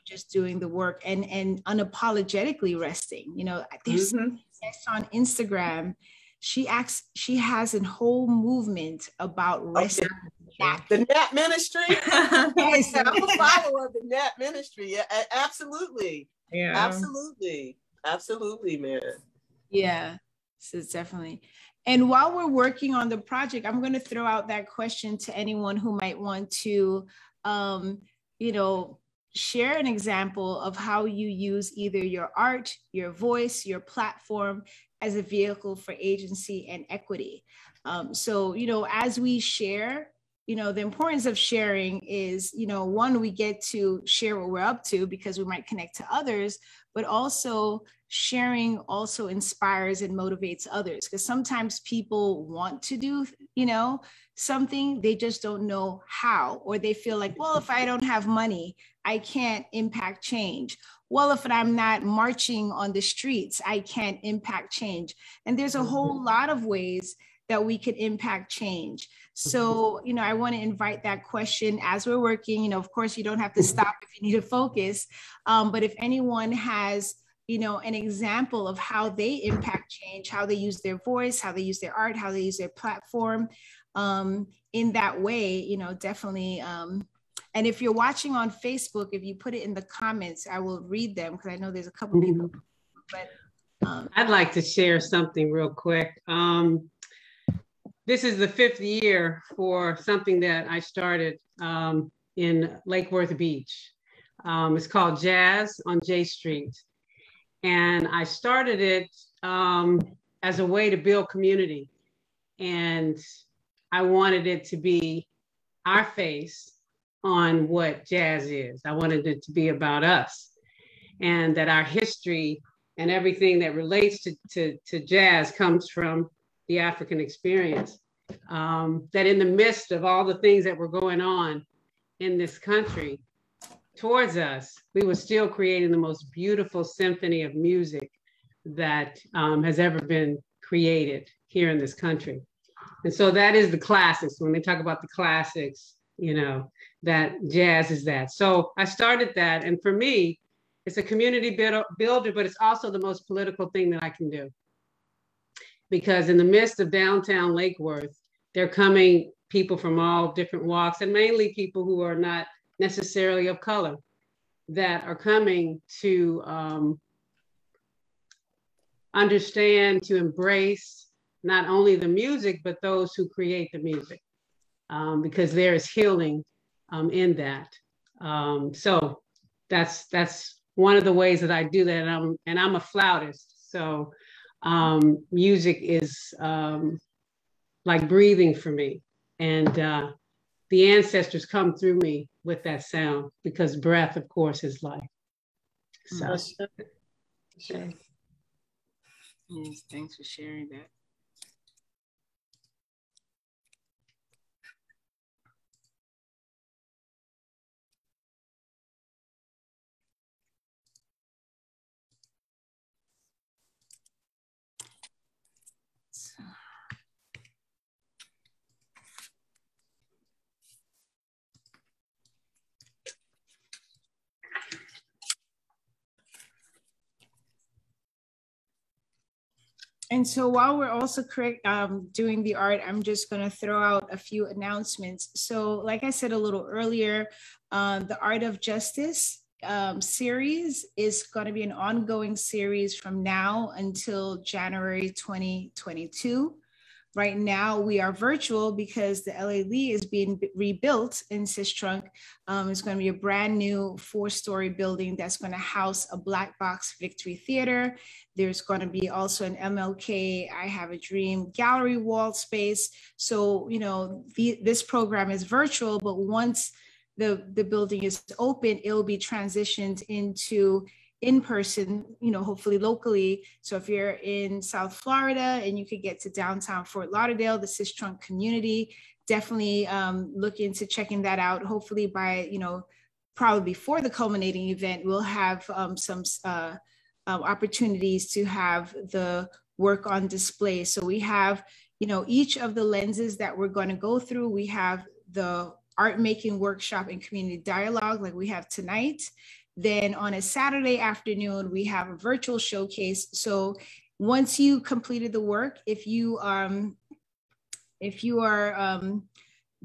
just doing the work and unapologetically resting. You know, there's on Instagram. She has a whole movement about rest. The Nap Ministry. Yes, I'm a follower of the Nap Ministry. Yeah, absolutely. Yeah. Absolutely, man. Yeah, so definitely. And while we're working on the project, I'm going to throw out that question to anyone who might want to, you know, share an example of how you use either your art, your voice, your platform as a vehicle for agency and equity. So, you know, as we share, you know, the importance of sharing is, you know, one, we get to share what we're up to because we might connect to others, but also sharing also inspires and motivates others, because sometimes people want to do, you know, something, they just don't know how, or they feel like, well, if I don't have money, I can't impact change. Well, if I'm not marching on the streets, I can't impact change. And there's a whole lot of ways that we could impact change. So, you know, I want to invite that question as we're working. You know, of course, you don't have to stop if you need to focus. But if anyone has, you know, an example of how they impact change, how they use their voice, how they use their art, how they use their platform in that way, you know, definitely. And if you're watching on Facebook, if you put it in the comments, I will read them because I know there's a couple people. But I'd like to share something real quick. This is the 5th year for something that I started in Lake Worth Beach. It's called Jazz on J Street. And I started it as a way to build community. And I wanted it to be our face on what jazz is. I wanted it to be about us, and that our history and everything that relates to jazz comes from the African experience. That in the midst of all the things that were going on in this country towards us, we were still creating the most beautiful symphony of music that has ever been created here in this country. And so that is the classics. When they talk about the classics, you know, that jazz is that. So I started that. And for me, it's a community builder, but it's also the most political thing that I can do. Because in the midst of downtown Lake Worth, they're coming people from all different walks, and mainly people who are not necessarily of color, that are coming to understand, to embrace not only the music, but those who create the music, because there is healing in that. So that's one of the ways that I do that. And I'm a flautist, so music is like breathing for me. And the ancestors come through me with that sound, because breath, of course, is life. So. Sure. Yes, thanks for sharing that. And so while we're also doing the art, I'm just going to throw out a few announcements. So like I said a little earlier, the Art of Justice series is going to be an ongoing series from now until January 2022. Right now, we are virtual because the LA Lee is being rebuilt in Sistrunk. It's going to be a brand new 4-story building that's going to house a black box Victory Theater. There's going to be also an MLK I Have a Dream gallery wall space. So, you know, this program is virtual, but once the building is open, it'll be transitioned into in-person, you know, hopefully locally. So if you're in South Florida and you could get to downtown Fort Lauderdale, the Sistrunk community, definitely look into checking that out. Hopefully by, you know, probably before the culminating event, we'll have some opportunities to have the work on display. So we have, you know, each of the lenses that we're going to go through. We have the art making workshop and community dialogue like we have tonight. Then on a Saturday afternoon, we have a virtual showcase. So once you completed the work, if you are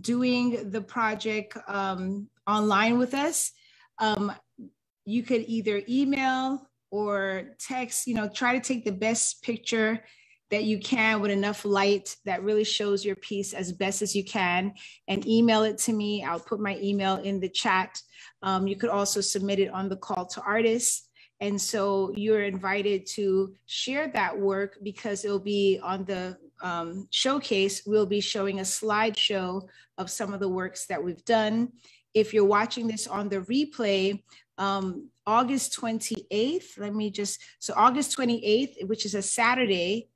doing the project online with us, you could either email or text, you know, try to take the best picture that you can with enough light that really shows your piece as best as you can, and email it to me. I'll put my email in the chat. You could also submit it on the call to artists. And so you're invited to share that work because it'll be on the showcase. We'll be showing a slideshow of some of the works that we've done. If you're watching this on the replay, August 28th, so August 28th, which is a Saturday,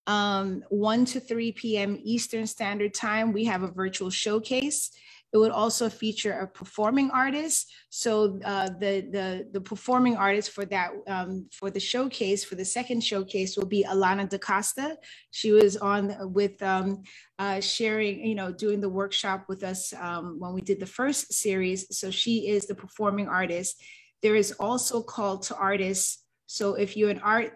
1 to 3 p.m. Eastern Standard Time, we have a virtual showcase. It would also feature a performing artist. So the performing artist for that, for the showcase, for the second showcase will be Alana DaCosta. She was on with sharing, you know, doing the workshop with us when we did the first series. So she is the performing artist. There is also call to artists. So if you're an artist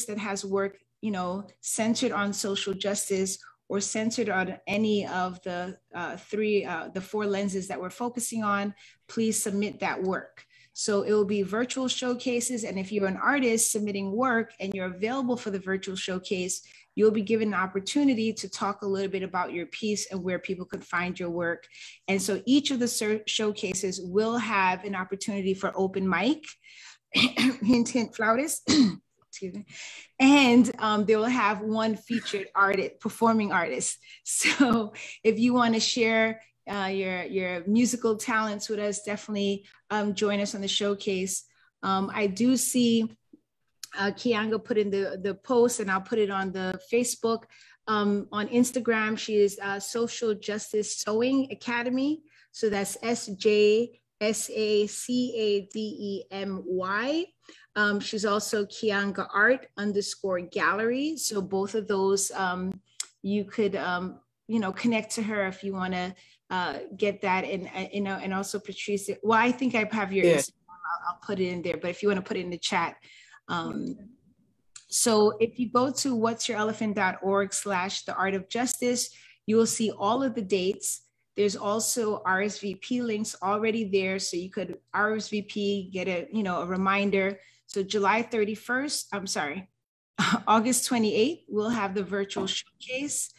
that has work, you know, centered on social justice or centered on any of the the 4 lenses that we're focusing on, please submit that work. So it will be virtual showcases. And if you're an artist submitting work and you're available for the virtual showcase, you'll be given an opportunity to talk a little bit about your piece and where people can find your work. And so each of the showcases will have an opportunity for open mic, hint, hint, flautist. Excuse me. And they will have one featured artist, performing artist. So if you want to share your musical talents with us, definitely join us on the showcase. I do see Kianga put in the post, and I'll put it on the Facebook. On Instagram, she is Social Justice Sewing Academy. So that's SJSACADEMY. She's also Kianga Art _gallery. So both of those, you could, you know, connect to her if you want to get that. And, you know, and also Patrice, well, I think I have your Instagram. I'll put it in there, but if you want to put it in the chat. So if you go to whatsyourelephant.org/the art of justice, you will see all of the dates. There's also RSVP links already there. So you could RSVP, get a, you know, a reminder. So July 31st, I'm sorry, August 28th, we'll have the virtual showcase.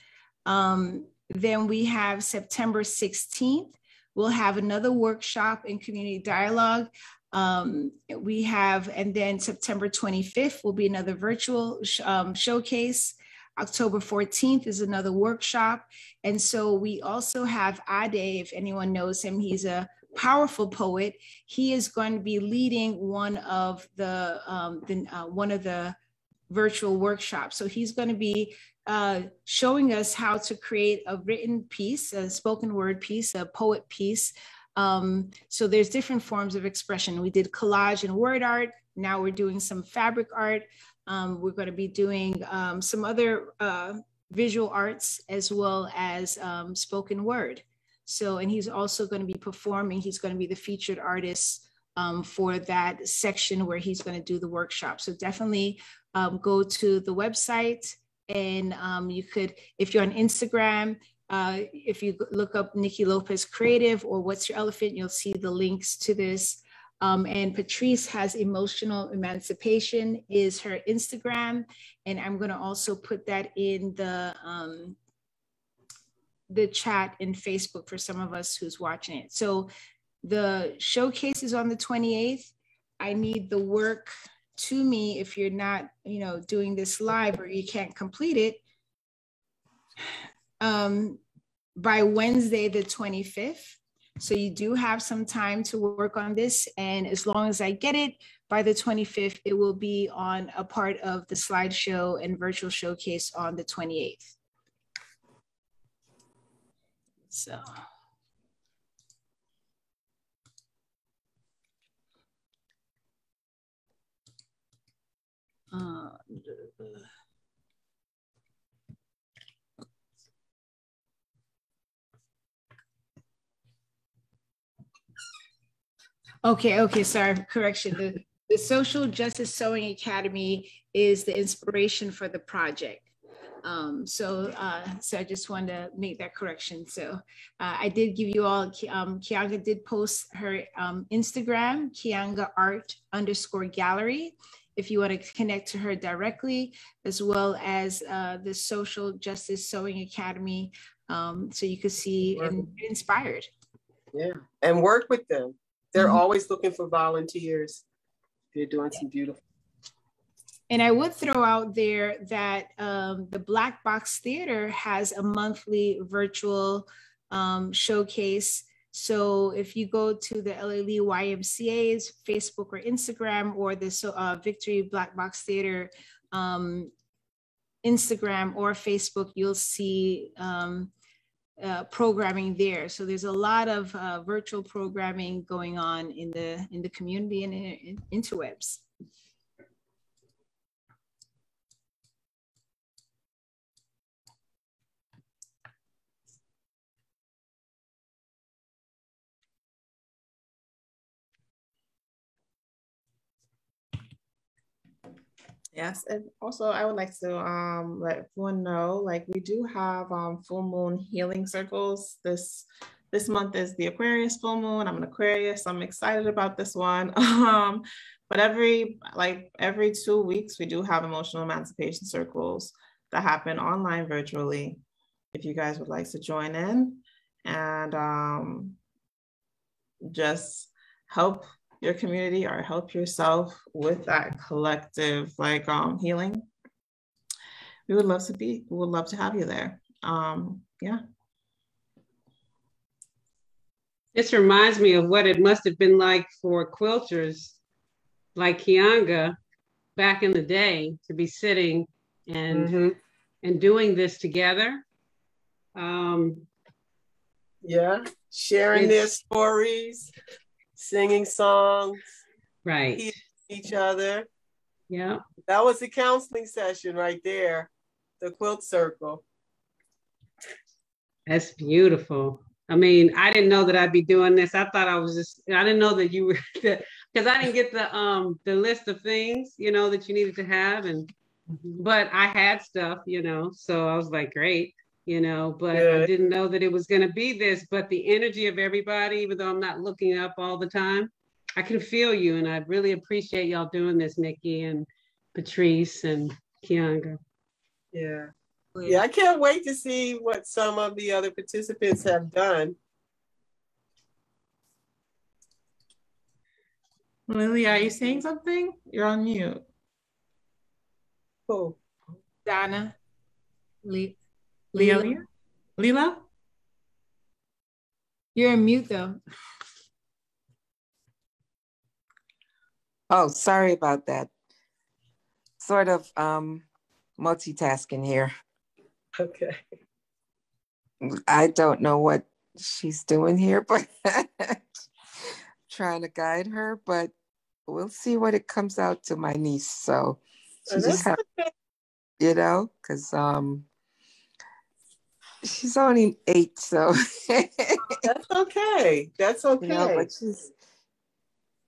Then we have September 16th, we'll have another workshop in community dialogue. We have, and then September 25th will be another virtual showcase. October 14th is another workshop. And so we also have Ade, if anyone knows him, he's a powerful poet. He is going to be leading one of the virtual workshops. So he's going to be showing us how to create a written piece, a spoken word piece, a poet piece. So there's different forms of expression. We did collage and word art. Now we're doing some fabric art. We're going to be doing some other visual arts as well as spoken word. So, and he's also going to be performing. He's going to be the featured artist for that section where he's going to do the workshop. So definitely go to the website, and you could, if you're on Instagram, if you look up Niki Lopez Creative or What's Your Elephant, you'll see the links to this. And Patrice has Emotional Emancipation is her Instagram. And I'm going to also put that in the chat in Facebook for some of us who's watching it. So the showcase is on the 28th. I need the work to me if you're not, doing this live or you can't complete it by Wednesday, the 25th. So you do have some time to work on this. And as long as I get it by the 25th, it will be on a part of the slideshow and virtual showcase on the 28th. So. Okay, sorry, correction. The Social Justice Sewing Academy is the inspiration for the project. So I just wanted to make that correction. So I did give you all, Kianga did post her Instagram, Kianga Art_Gallery, if you want to connect to her directly, as well as the Social Justice Sewing Academy, so you could see and be inspired. Yeah, and work with them. They're always looking for volunteers. They're doing some beautiful. And I would throw out there that the Black Box Theater has a monthly virtual showcase. So if you go to the LA YMCA's Facebook or Instagram, or the Victory Black Box Theater Instagram or Facebook, you'll see programming there. So there's a lot of virtual programming going on in the community and in interwebs. Yes, and also I would like to let everyone know, like, we do have full moon healing circles. This month is the Aquarius full moon. I'm an Aquarius, so I'm excited about this one. But every 2 weeks, we do have emotional emancipation circles that happen online virtually. If you guys would like to join in and just help your community or help yourself with that collective healing, we would love to have you there. Yeah. This reminds me of what it must have been like for quilters like Kianga back in the day to be sitting and doing this together. Yeah, sharing their stories, singing songs, right? Each other. Yeah, that was a counseling session right there, the quilt circle. That's beautiful. I mean, I didn't know that I'd be doing this. I thought I didn't know that you were, because I didn't get the list of things, that you needed to have. But I had stuff, so I was like, great, but I didn't know that it was going to be this. But the energy of everybody, even though I'm not looking up all the time, I can feel you. And I really appreciate y'all doing this, Niki and Patrice and Kianga. Yeah. Yeah, I can't wait to see what some of the other participants have done. Lily, are you saying something? You're on mute. Oh, Donna. Lila? You're on mute though. Oh, sorry about that. Sort of multitasking here. Okay. I don't know what she's doing here, but trying to guide her, but we'll see what it comes out to my niece. So she just have, because she's only 8, so that's okay. That's okay. But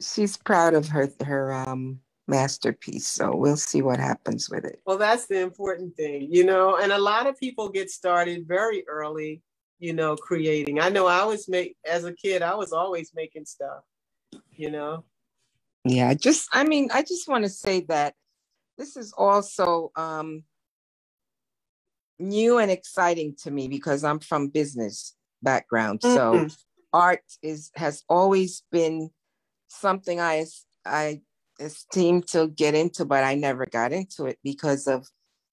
she's proud of her masterpiece. So we'll see what happens with it. Well, that's the important thing, you know, and a lot of people get started very early, you know, creating. I know as a kid, I was always making stuff, you know. Yeah, I just want to say that this is also new and exciting to me because I'm from business background. So art has always been something I esteem to get into, but I never got into it because of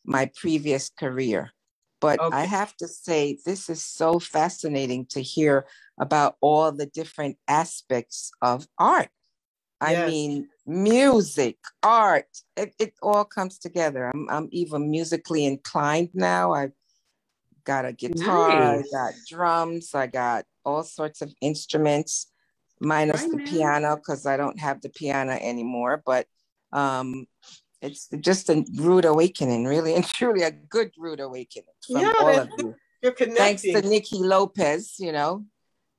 my previous career. But I have to say, this is so fascinating to hear about all the different aspects of art. Yes. I mean, music, art, it all comes together. I'm even musically inclined now. I've got a guitar, nice. I got drums, I got all sorts of instruments, minus the piano, because I don't have the piano anymore. But it's just a rude awakening, really and truly a good rude awakening from all of you. You're connecting. Thanks to Niki Lopez, you know.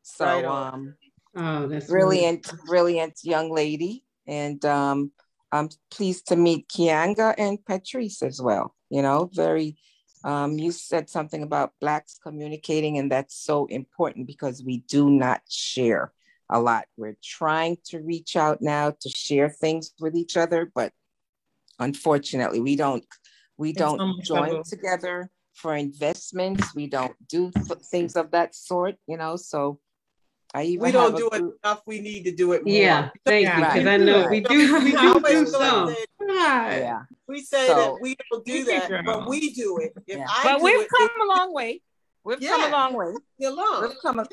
So that's brilliant young lady. And I'm pleased to meet Kianga and Patrice as well. You know, very you said something about Blacks communicating, and that's so important because we do not share a lot. We're trying to reach out now to share things with each other, but unfortunately, we don't join together for investments. We don't do things of that sort, you know. So we don't do it enough. We need to do it more. Yeah, thank you, because I know we do some. Yeah. We say that we don't do that, but we do it. But we've come a long way. We've come a long way.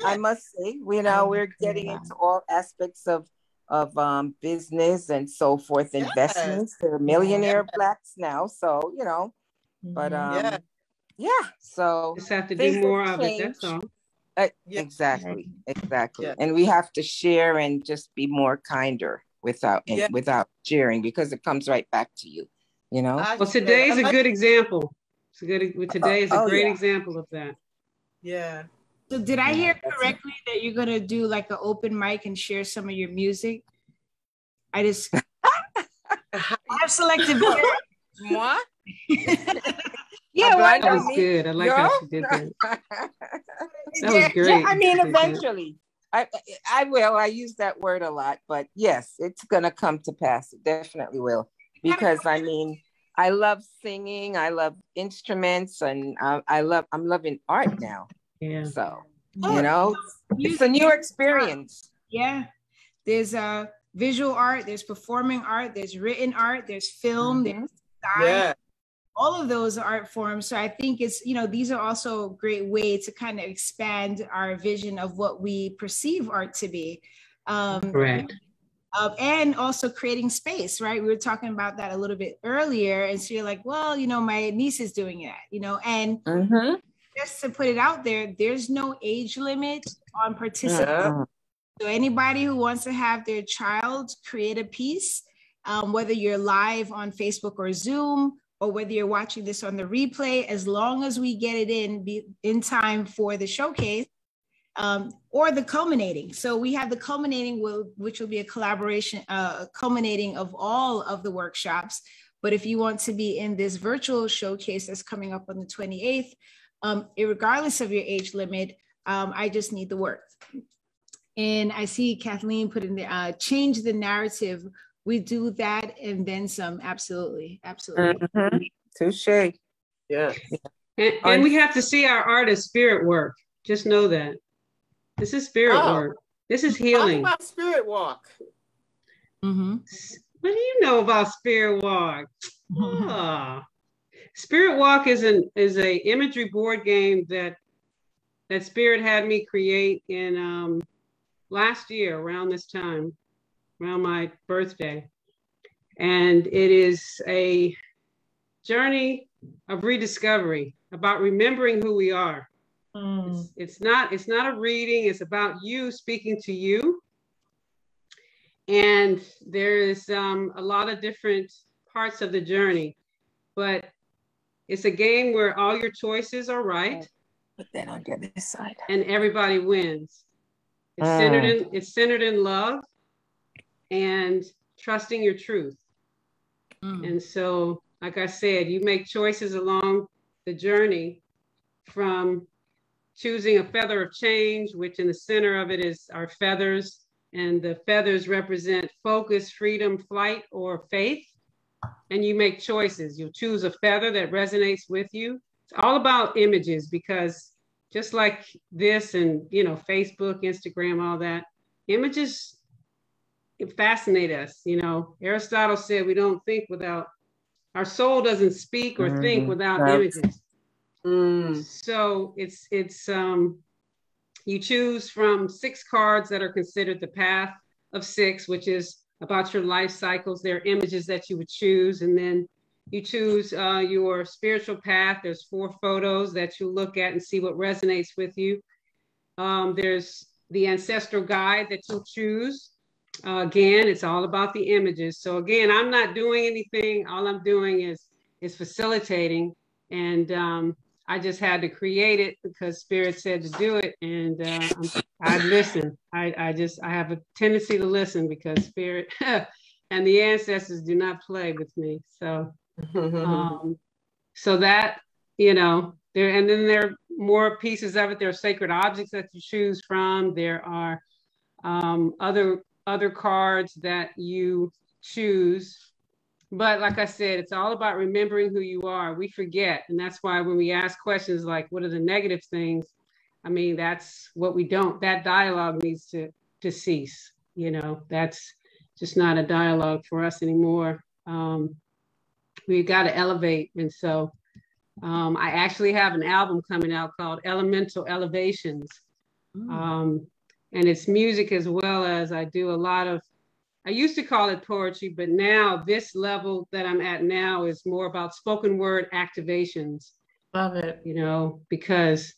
I must say, you know, we're getting into all aspects of business and so forth, investments. They're millionaire Blacks now, so you know. But so just have to do more of it. That's all. Exactly. And we have to share and just be more kinder without sharing, because it comes right back to you, you know. Well, today is a good example. Today is a great example of that. Yeah. So did I hear correctly that you're gonna do like an open mic and share some of your music? I just I have selective hearing. What? Yeah, that was good. I like how she did that. That was great. Yeah, I mean, eventually, I will. I use that word a lot, but yes, it's gonna come to pass. It definitely will, because I mean, I love singing. I love instruments, and I'm loving art now. Yeah. So you know, it's a new experience. Yeah, there's visual art, there's performing art, there's written art, there's film, there's design. All of those art forms. So I think it's, you know, these are also a great way to kind of expand our vision of what we perceive art to be. Correct. And also creating space, right? We were talking about that a little bit earlier. And so you're like, well, you know, my niece is doing that, you know, and just to put it out there, there's no age limit on participation. So anybody who wants to have their child create a piece, whether you're live on Facebook or Zoom, or whether you're watching this on the replay, as long as we get it in time for the showcase, or the culminating. So we have the culminating, which will be a collaboration, culminating of all of the workshops. But if you want to be in this virtual showcase that's coming up on the 28th, regardless of your age limit, I just need the work. And I see Kathleen put in there, change the narrative. We do that and then some. Absolutely. Touche. Yeah. And we have to see our art as spirit work. Just know that. This is spirit work. This is healing. Talk about spirit walk. What do you know about spirit walk? Spirit walk is a imagery board game that Spirit had me create in last year around this time, around my birthday. And it is a journey of rediscovery, about remembering who we are. It's not a reading, it's about you speaking to you. And there's a lot of different parts of the journey, but it's a game where all your choices are right. But then on the other side. And everybody wins. It's centered in love. and trusting your truth. And so, like I said, you make choices along the journey, from choosing a feather of change, which in the center of it is our feathers, and the feathers represent focus, freedom, flight, or faith. And you make choices. You'll choose a feather that resonates with you. It's all about images, because just like this and, you know, Facebook, Instagram, all that, images, it fascinate us. You know, Aristotle said we don't think without, our soul doesn't speak or think without images. So it's you choose from 6 cards that are considered the path of 6, which is about your life cycles. There are images that you would choose, and then you choose your spiritual path. There's 4 photos that you look at and see what resonates with you. There's the ancestral guide that you'll choose. Again, it's all about the images. So again, I'm not doing anything. All I'm doing is facilitating, and I just had to create it because Spirit said to do it, and I listen. I have a tendency to listen because Spirit and the ancestors do not play with me. So, so that, you know, there, and then there are more pieces of it. There are sacred objects that you choose from. There are other cards that you choose. But like I said, it's all about remembering who you are. We forget. And that's why when we ask questions like, what are the negative things? I mean, that's what we don't, that dialogue needs to cease. You know, that's just not a dialogue for us anymore. We got to elevate. And so I actually have an album coming out called Elemental Elevations. And it's music as well as I do a lot of, I used to call it poetry, but now this level that I'm at now is more about spoken word activations. Love it. You know, because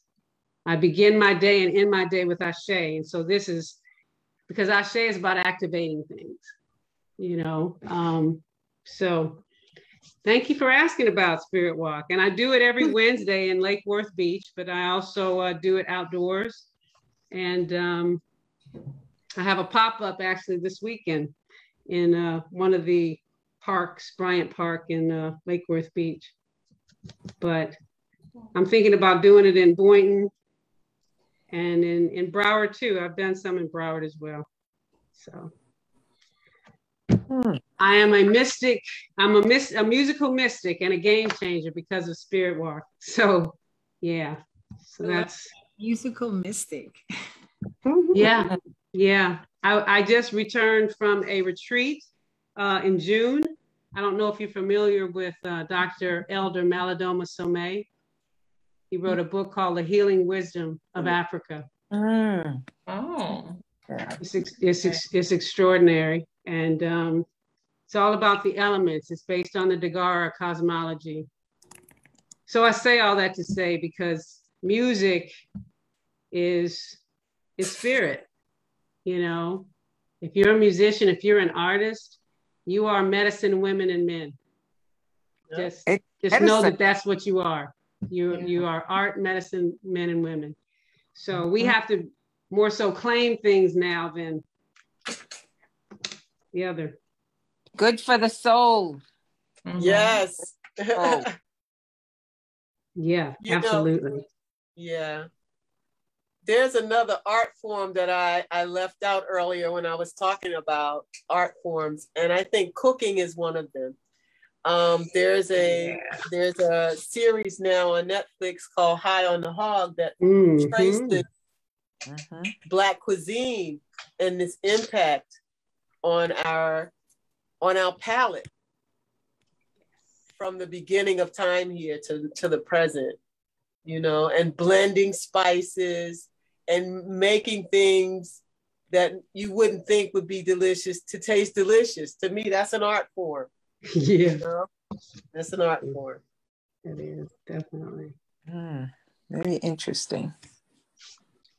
I begin my day and end my day with Ashe. And so this is, because Ashe is about activating things, you know. So thank you for asking about Spirit Walk. And I do it every Wednesday in Lake Worth Beach, but I also do it outdoors. And I have a pop-up actually this weekend in one of the parks, Bryant Park in Lake Worth Beach. But I'm thinking about doing it in Boynton and in Broward too. I've done some in Broward as well. So I am a mystic. I'm a musical mystic and a game changer because of Spirit Walk. So yeah, so that's musical mystic. Yeah. Yeah, I just returned from a retreat in June. I don't know if you're familiar with Dr. Elder Malidoma Somé. He wrote a book called The Healing Wisdom of Africa. Oh, It's extraordinary. And it's all about the elements. It's based on the Dagara cosmology. So I say all that to say, because music is spirit. You know, if you're a musician, if you're an artist, you are medicine, women and men. Just know that that's what you are. You are art, medicine, men and women. So we have to more so claim things now than the other. Good for the soul. Yes. Oh. Yeah, You absolutely. know, yeah. There's another art form that I left out earlier when I was talking about art forms, and I think cooking is one of them. There's a series now on Netflix called High on the Hog that traces Black cuisine and this impact on our palate from the beginning of time here to the present, you know, and blending spices and making things that you wouldn't think would be delicious to taste delicious. To me, that's an art form. Yeah. You know? That's an art form. It is, definitely. Very interesting.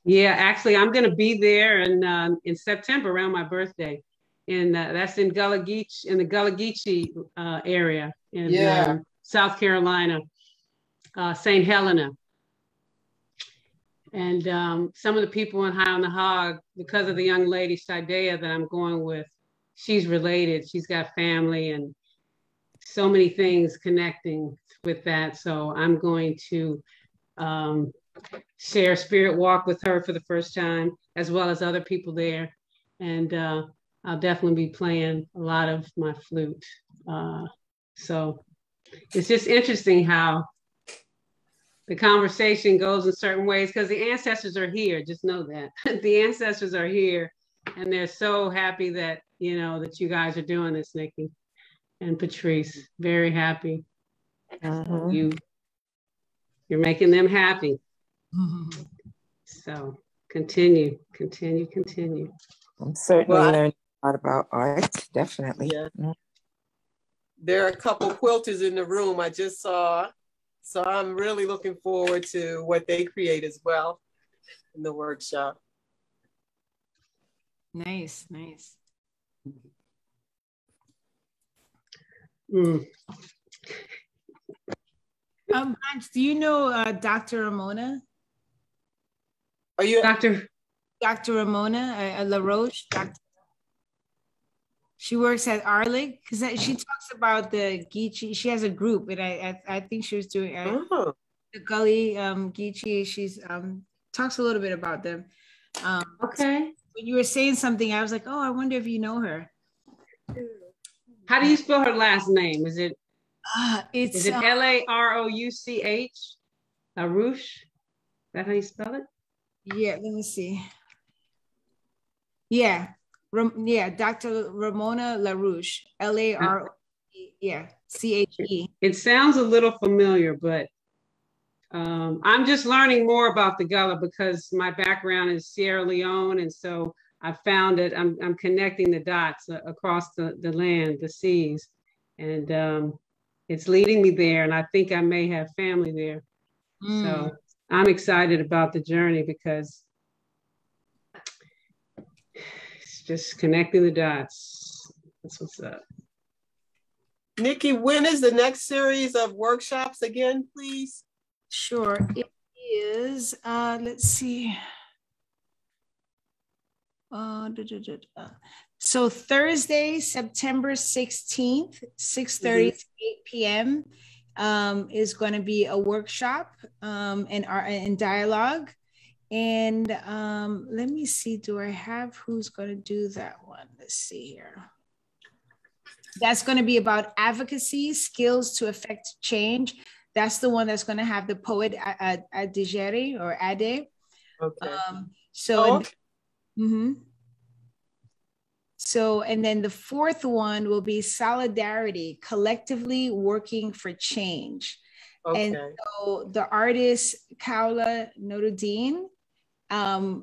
Yeah, actually, I'm going to be there in September around my birthday. And that's in Gullah Geechee, in the Gullah Geechee area in South Carolina, St. Helena. And some of the people in High on the Hog, because of the young lady, Sidea, that I'm going with, she's related. She's got family and so many things connecting with that. So I'm going to share Spirit Walk with her for the first time, as well as other people there. And I'll definitely be playing a lot of my flute. So it's just interesting how the conversation goes in certain ways, because the ancestors are here. Just know that the ancestors are here, and they're so happy that, you know, that you guys are doing this, Niki and Patrice. Very happy. You're making them happy. So continue. I'm certainly learning a lot about art, definitely. Yeah. There are a couple quilters in the room I just saw. So I'm really looking forward to what they create as well in the workshop. Nice, nice. Max, do you know Dr. Ramona? Are you Dr. Ramona LaRoche? She works at Arlig, because she talks about the Geechee. She has a group, and I think she was doing the Gully Geechee. She's talks a little bit about them. Okay. When you were saying something, I was like, oh, I wonder if you know her. How do you spell her last name? Is it it's LaRouch? LaRouche? Is that how you spell it? Yeah, let me see. Yeah. Dr. Ramona LaRouche, LaRouche, CHE. It sounds a little familiar, but I'm just learning more about the Gullah because my background is Sierra Leone, and so I found that I'm connecting the dots across the land, the seas, and it's leading me there, and I think I may have family there. So I'm excited about the journey because just connecting the dots. That's what's up. Niki, when is the next series of workshops again, please? Sure, it is, let's see. So Thursday, September 16th, 6:30 to 8 p.m. Is going to be a workshop and dialogue. And let me see, do I have who's going to do that one? Let's see here. That's going to be about advocacy, skills to affect change. That's the one that's going to have the poet Adegere or Ade. Okay. So, and then the fourth one will be solidarity, collectively working for change. Okay. And so the artist Kaula Noruddin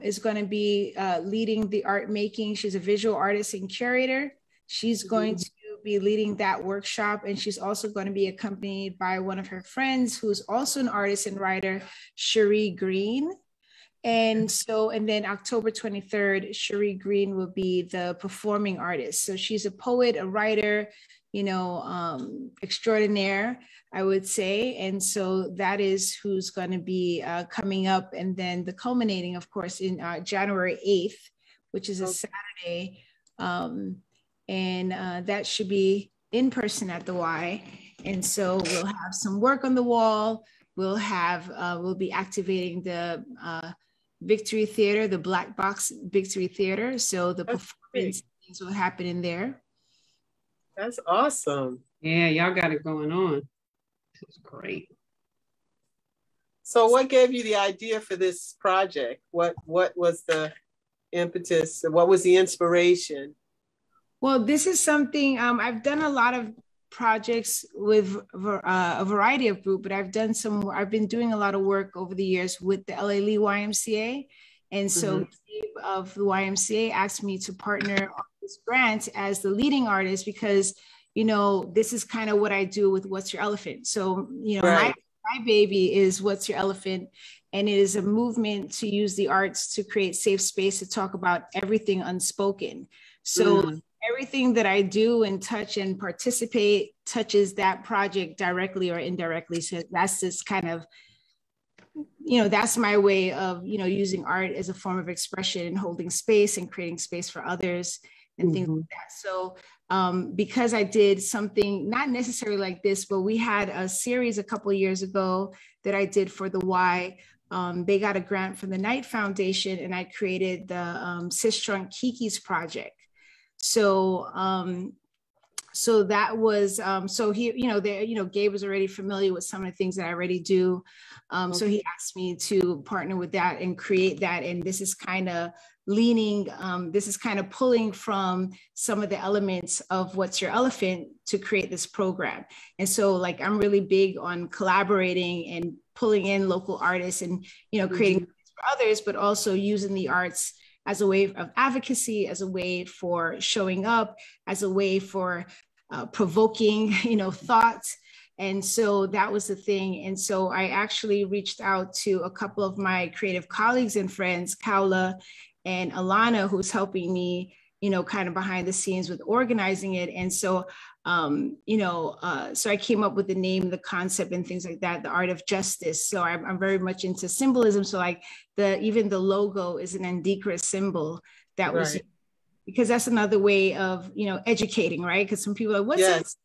is going to be leading the art making. She's a visual artist and curator. She's going to be leading that workshop, and she's also going to be accompanied by one of her friends who's also an artist and writer, Cherie Green. And then October 23rd, Cherie Green will be the performing artist. So she's a poet, a writer, extraordinaire, I would say. And so that is who's going to be coming up. And then the culminating, of course, in January 8th, which is a Saturday. And that should be in person at the Y. And so we'll have some work on the wall. We'll be activating the Victory Theater, the Black Box Victory Theater. So the performance will happen in there. That's awesome. Yeah, y'all got it going on. This is great. So what gave you the idea for this project? What was the impetus? What was the inspiration? Well, this is something, I've done a lot of projects with a variety of groups, but I've been doing a lot of work over the years with the LA Lee YMCA. And so Dave of the YMCA asked me to partner on this grant as the leading artist because, this is kind of what I do with What's Your Elephant. So, my baby is What's Your Elephant? And it is a movement to use the arts to create safe space to talk about everything unspoken. So everything that I do and touch and participate touches that project directly or indirectly. So that's just kind of, that's my way of, using art as a form of expression and holding space and creating space for others. and things like that. So because I did something not necessarily like this, but we had a series a couple of years ago that I did for the Y. They got a grant from the Knight Foundation, and I created the Cis-Trunk Kiki's project. So so that was, so he, Gabe was already familiar with some of the things that I already do. So he asked me to partner with that and create that. And this is kind of this is kind of pulling from some of the elements of What's Your Elephant to create this program. And so like, I'm really big on collaborating and pulling in local artists and, creating for others, but also using the arts as a way of advocacy, as a way for showing up, as a way for provoking, thought. And so that was the thing. And so I actually reached out to a couple of my creative colleagues and friends, Kaula and Alana, who's helping me, kind of behind the scenes with organizing it. And so, so I came up with the name, the concept and things like that, the art of justice. So I'm very much into symbolism. So like even the logo is an Andikra symbol that was, because that's another way of, educating, right? Because some people are like, what's this?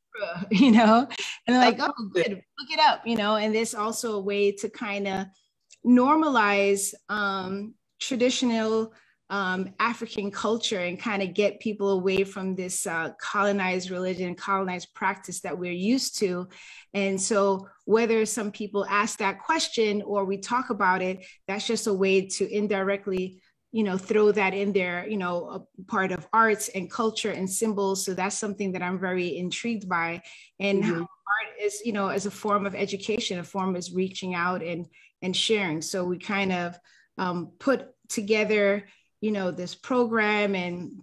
And they're like, oh, good, look it up, and there's also a way to kind of normalize traditional African culture and kind of get people away from this colonized religion, colonized practice that we're used to. And so whether some people ask that question or we talk about it, that's just a way to indirectly throw that in there, a part of arts and culture and symbols. So that's something that I'm very intrigued by, and how art is, as a form of education, a form is reaching out and sharing. So we kind of put together, this program and,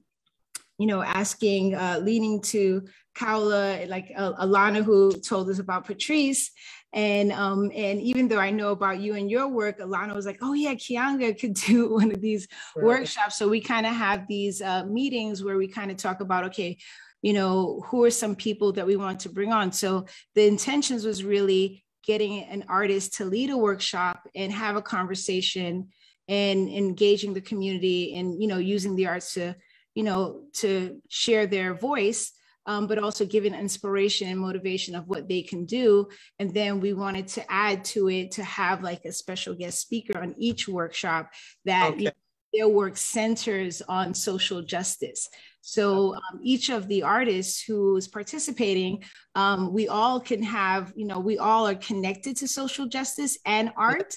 asking, leaning to Kaula, like Alana, who told us about Patrice. And even though I know about you and your work, Alana was like, oh yeah, Kianga could do one of these workshops. So we kind of have these meetings where we kind of talk about, okay, who are some people that we want to bring on? So the intentions was really getting an artist to lead a workshop and have a conversation and engaging the community and, using the arts to, to share their voice. But also giving inspiration and motivation of what they can do. And then we wanted to add to it to have like a special guest speaker on each workshop that their work centers on social justice. So each of the artists who is participating, we all can have, we all are connected to social justice and art,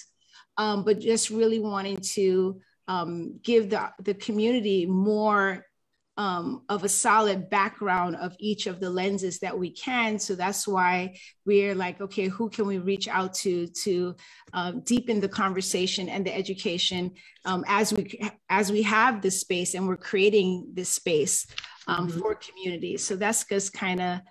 but just really wanting to give the community more of a solid background of each of the lenses that we can. So that's why we're like, okay, who can we reach out to deepen the conversation and the education as we have this space and we're creating this space for communities. So that's just kind of,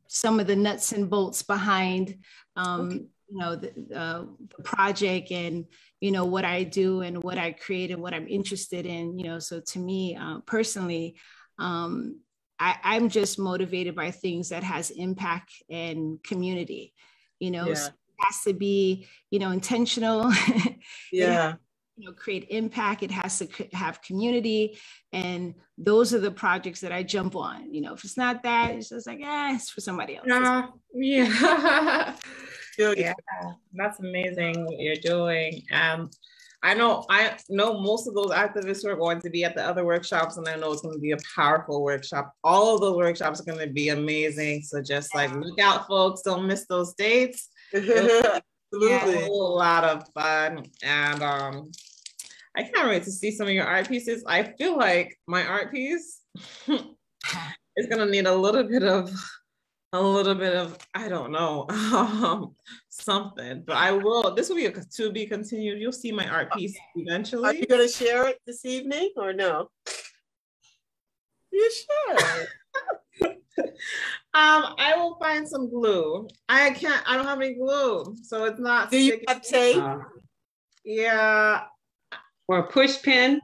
some of the nuts and bolts behind the project and, what I do and what I create and what I'm interested in, so to me personally, I'm just motivated by things that has impact and community, so it has to be, intentional, create impact. It has to have community. And those are the projects that I jump on, if it's not that, it's just like, it's for somebody else. Yeah. Yeah, that's amazing what you're doing. I know most of those activists are going to be at the other workshops, and I know it's going to be a powerful workshop. All of those workshops are going to be amazing. So just like look out, folks, don't miss those dates. Absolutely. A lot of fun. And I can't wait to see some of your art pieces. I feel like my art piece is going to need a little bit of, I don't know, something, but I will, this will be to be continued. You'll see my art piece eventually. Are you going to share it this evening or no? You should. I will find some glue. I don't have any glue, so it's not. Do you have tape? Yeah. Or a push pin?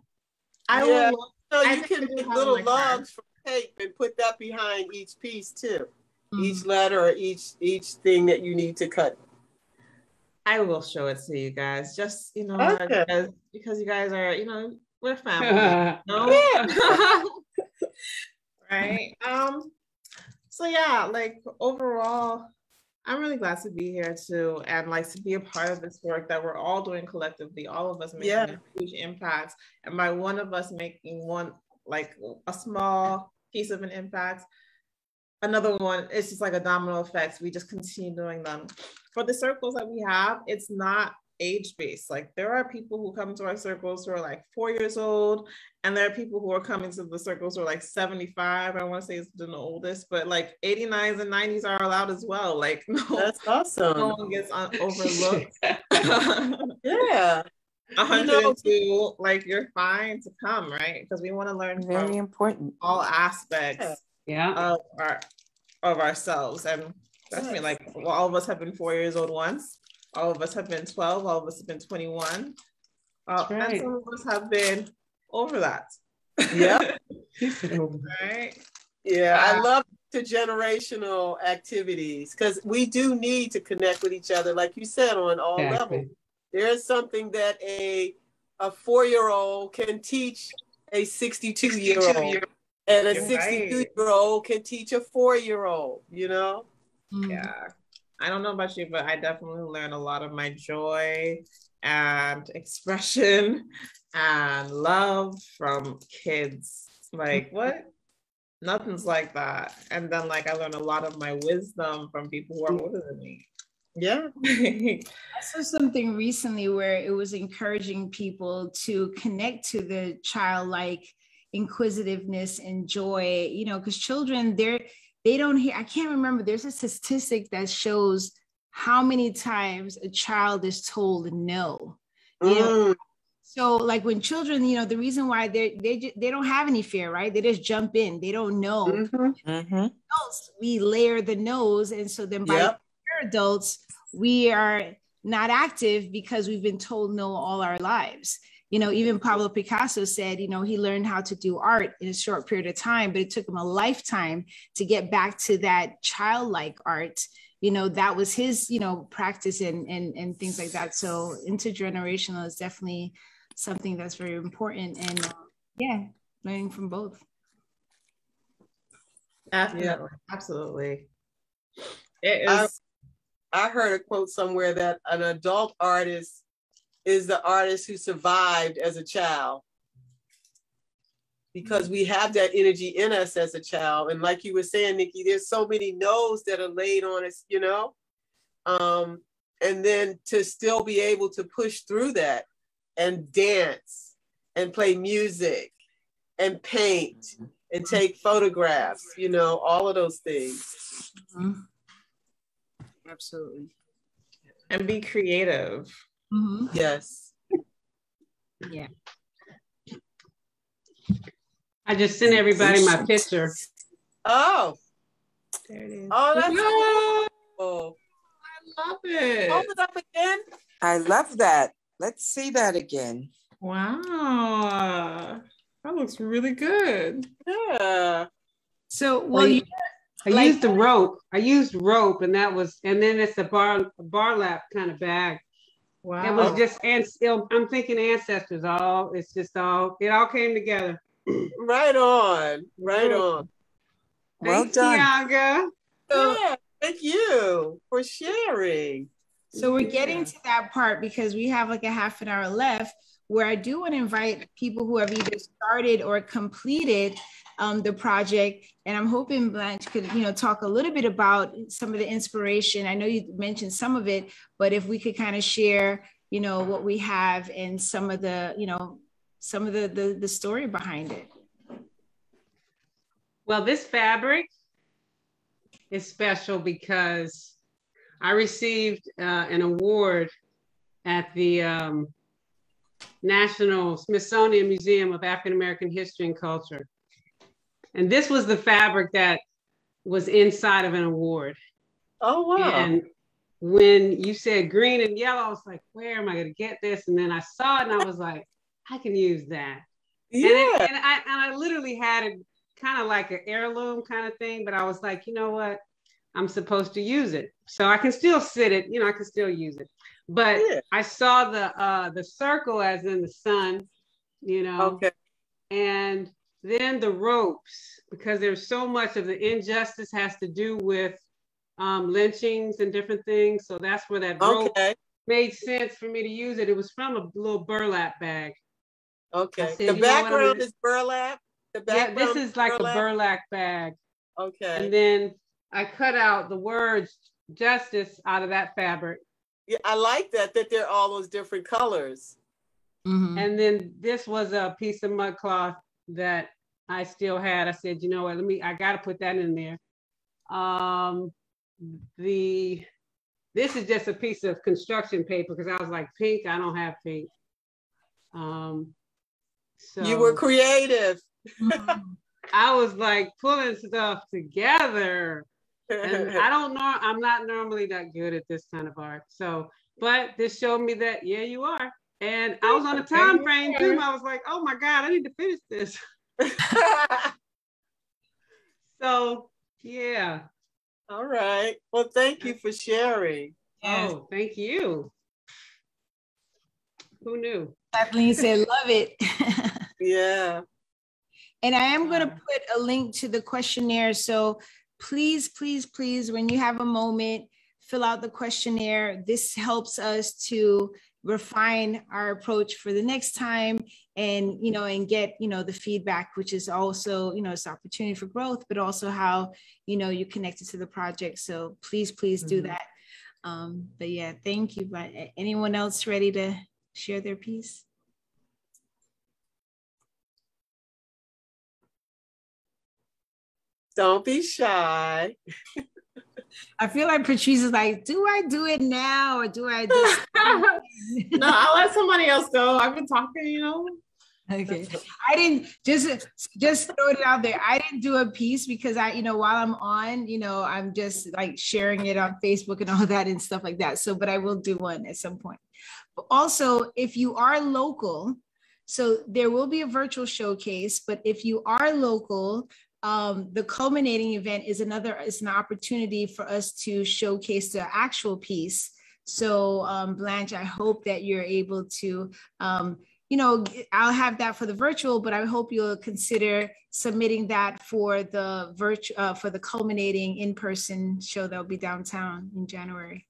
I will. So you can make little logs from tape and put that behind each piece too. Each letter or each thing that you need to cut. I will show it to you guys. Just because you guys are We're family. No? Yeah. Right. So yeah, like overall, I'm really glad to be here too, and like to be a part of this work that we're all doing collectively, all of us making a huge impact. And by one of us making one, like a small piece of an impact, another one, it's just like a domino effect. We just continue doing them. For the circles that we have, it's not age-based. Like there are people who come to our circles who are like 4 years old, and there are people who are coming to the circles who are like 75. I don't want to say it's the oldest, but like 89s and 90s are allowed as well. Like no, that's awesome. No one gets overlooked. Yeah. 102, like you're fine to come, right? Because we want to learn very important all aspects of ourselves. And that's me, like well, all of us have been 4 years old once. All of us have been 12. All of us have been 21. Right. And some of us have been over that. Yeah. Right. Yeah, I love intergenerational activities because we do need to connect with each other, like you said, on all levels. There's something that a 4-year-old can teach a 62-year-old, and a 62-year-old can teach a 4-year-old, you know? Yeah. I don't know about you, but I definitely learned a lot of my joy and expression and love from kids. Like, what? Nothing's like that. And then, like, I learned a lot of my wisdom from people who are older than me. Yeah. I saw something recently where it was encouraging people to connect to the childlike inquisitiveness and joy, you know, because children, they don't hear, I can't remember, there's a statistic that shows how many times a child is told no. You know? So like when children, you know, the reason why they don't have any fear, right? They just jump in, they don't know. Adults, we layer the no's, and so then by adults, we are not active because we've been told no all our lives. You know, even Pablo Picasso said, you know, he learned how to do art in a short period of time, but it took him a lifetime to get back to that childlike art. You know, that was his, you know, practice and things like that. So intergenerational is definitely something that's very important. And learning from both. Definitely. Absolutely. It is. I heard a quote somewhere that an adult artist is the artist who survived as a child, because we have that energy in us as a child. And like you were saying, Niki, there's so many no's that are laid on us, you know, and then to still be able to push through that and dance and play music and paint and take photographs, you know, all of those things. Absolutely. And be creative. Yes. Yeah. I just sent everybody my picture. Oh. There it is. Oh, that's cool. I love it. Hold it up again. I love that. Let's see that again. Wow. That looks really good. Yeah. So, well, I used the rope. I used rope, and then it's a burlap kind of bag. Wow. It was just, I'm thinking ancestors. It all came together. Right on. Right on. Well done. Kianga. Yeah, thank you for sharing. So we're getting to that part because we have like a half an hour left, where I do want to invite people who have either started or completed the project. And I'm hoping Blanche could, you know, talk a little bit about some of the inspiration. I know you mentioned some of it, but if we could kind of share, you know, what we have and some of the, you know, some of the story behind it. Well, this fabric is special because I received an award at the National Smithsonian Museum of African American History and Culture. And this was the fabric that was inside of an award. Oh, wow. And when you said green and yellow, I was like, where am I going to get this? And then I saw it and I was like, I can use that. Yeah. And I literally had it kind of like an heirloom kind of thing, but I was like, you know what? I'm supposed to use it. So I can still sit it, you know, I can still use it. But I saw the circle as in the sun, you know. Okay. And then the ropes, because there's so much of the injustice has to do with lynchings and different things. So that's where that rope made sense for me to use it. It was from a little burlap bag. Okay. Said, the background is burlap? Yeah, this is like a burlap bag. Okay. And then I cut out the words justice out of that fabric. Yeah, I like that they're all those different colors. Mm-hmm. And then this was a piece of mud cloth that I still had. I said, you know what, I gotta put that in there. This is just a piece of construction paper because I was like, pink, I don't have pink. So you were creative. I was like pulling stuff together. And I'm not normally that good at this kind of art. So, but this showed me that, yeah, you are. And I was on a time frame too. I was like, oh my God, I need to finish this. So, yeah. All right. Well, thank you for sharing. Oh, thank you. Who knew? Kathleen said, love it. Yeah. And I am going to put a link to the questionnaire. So please, please, please, when you have a moment, fill out the questionnaire. This helps us to refine our approach for the next time and, and get, the feedback, which is also, it's opportunity for growth, but also how, you're connected to the project. So please, please do that. But yeah, thank you. But anyone else ready to share their piece? Don't be shy. I feel like Patrice is like, do I do it now or do I do No, I'll let somebody else go. I've been talking, Okay. I didn't just throw it out there. I didn't do a piece because while I'm on, I'm just like sharing it on Facebook and all that and stuff like that. So, but I will do one at some point. But also, if you are local, so there will be a virtual showcase, but if you are local, the culminating event is an opportunity for us to showcase the actual piece. So Blanche, I hope that you're able to, I'll have that for the virtual, but I hope you'll consider submitting that for the culminating in-person show that will be downtown in January.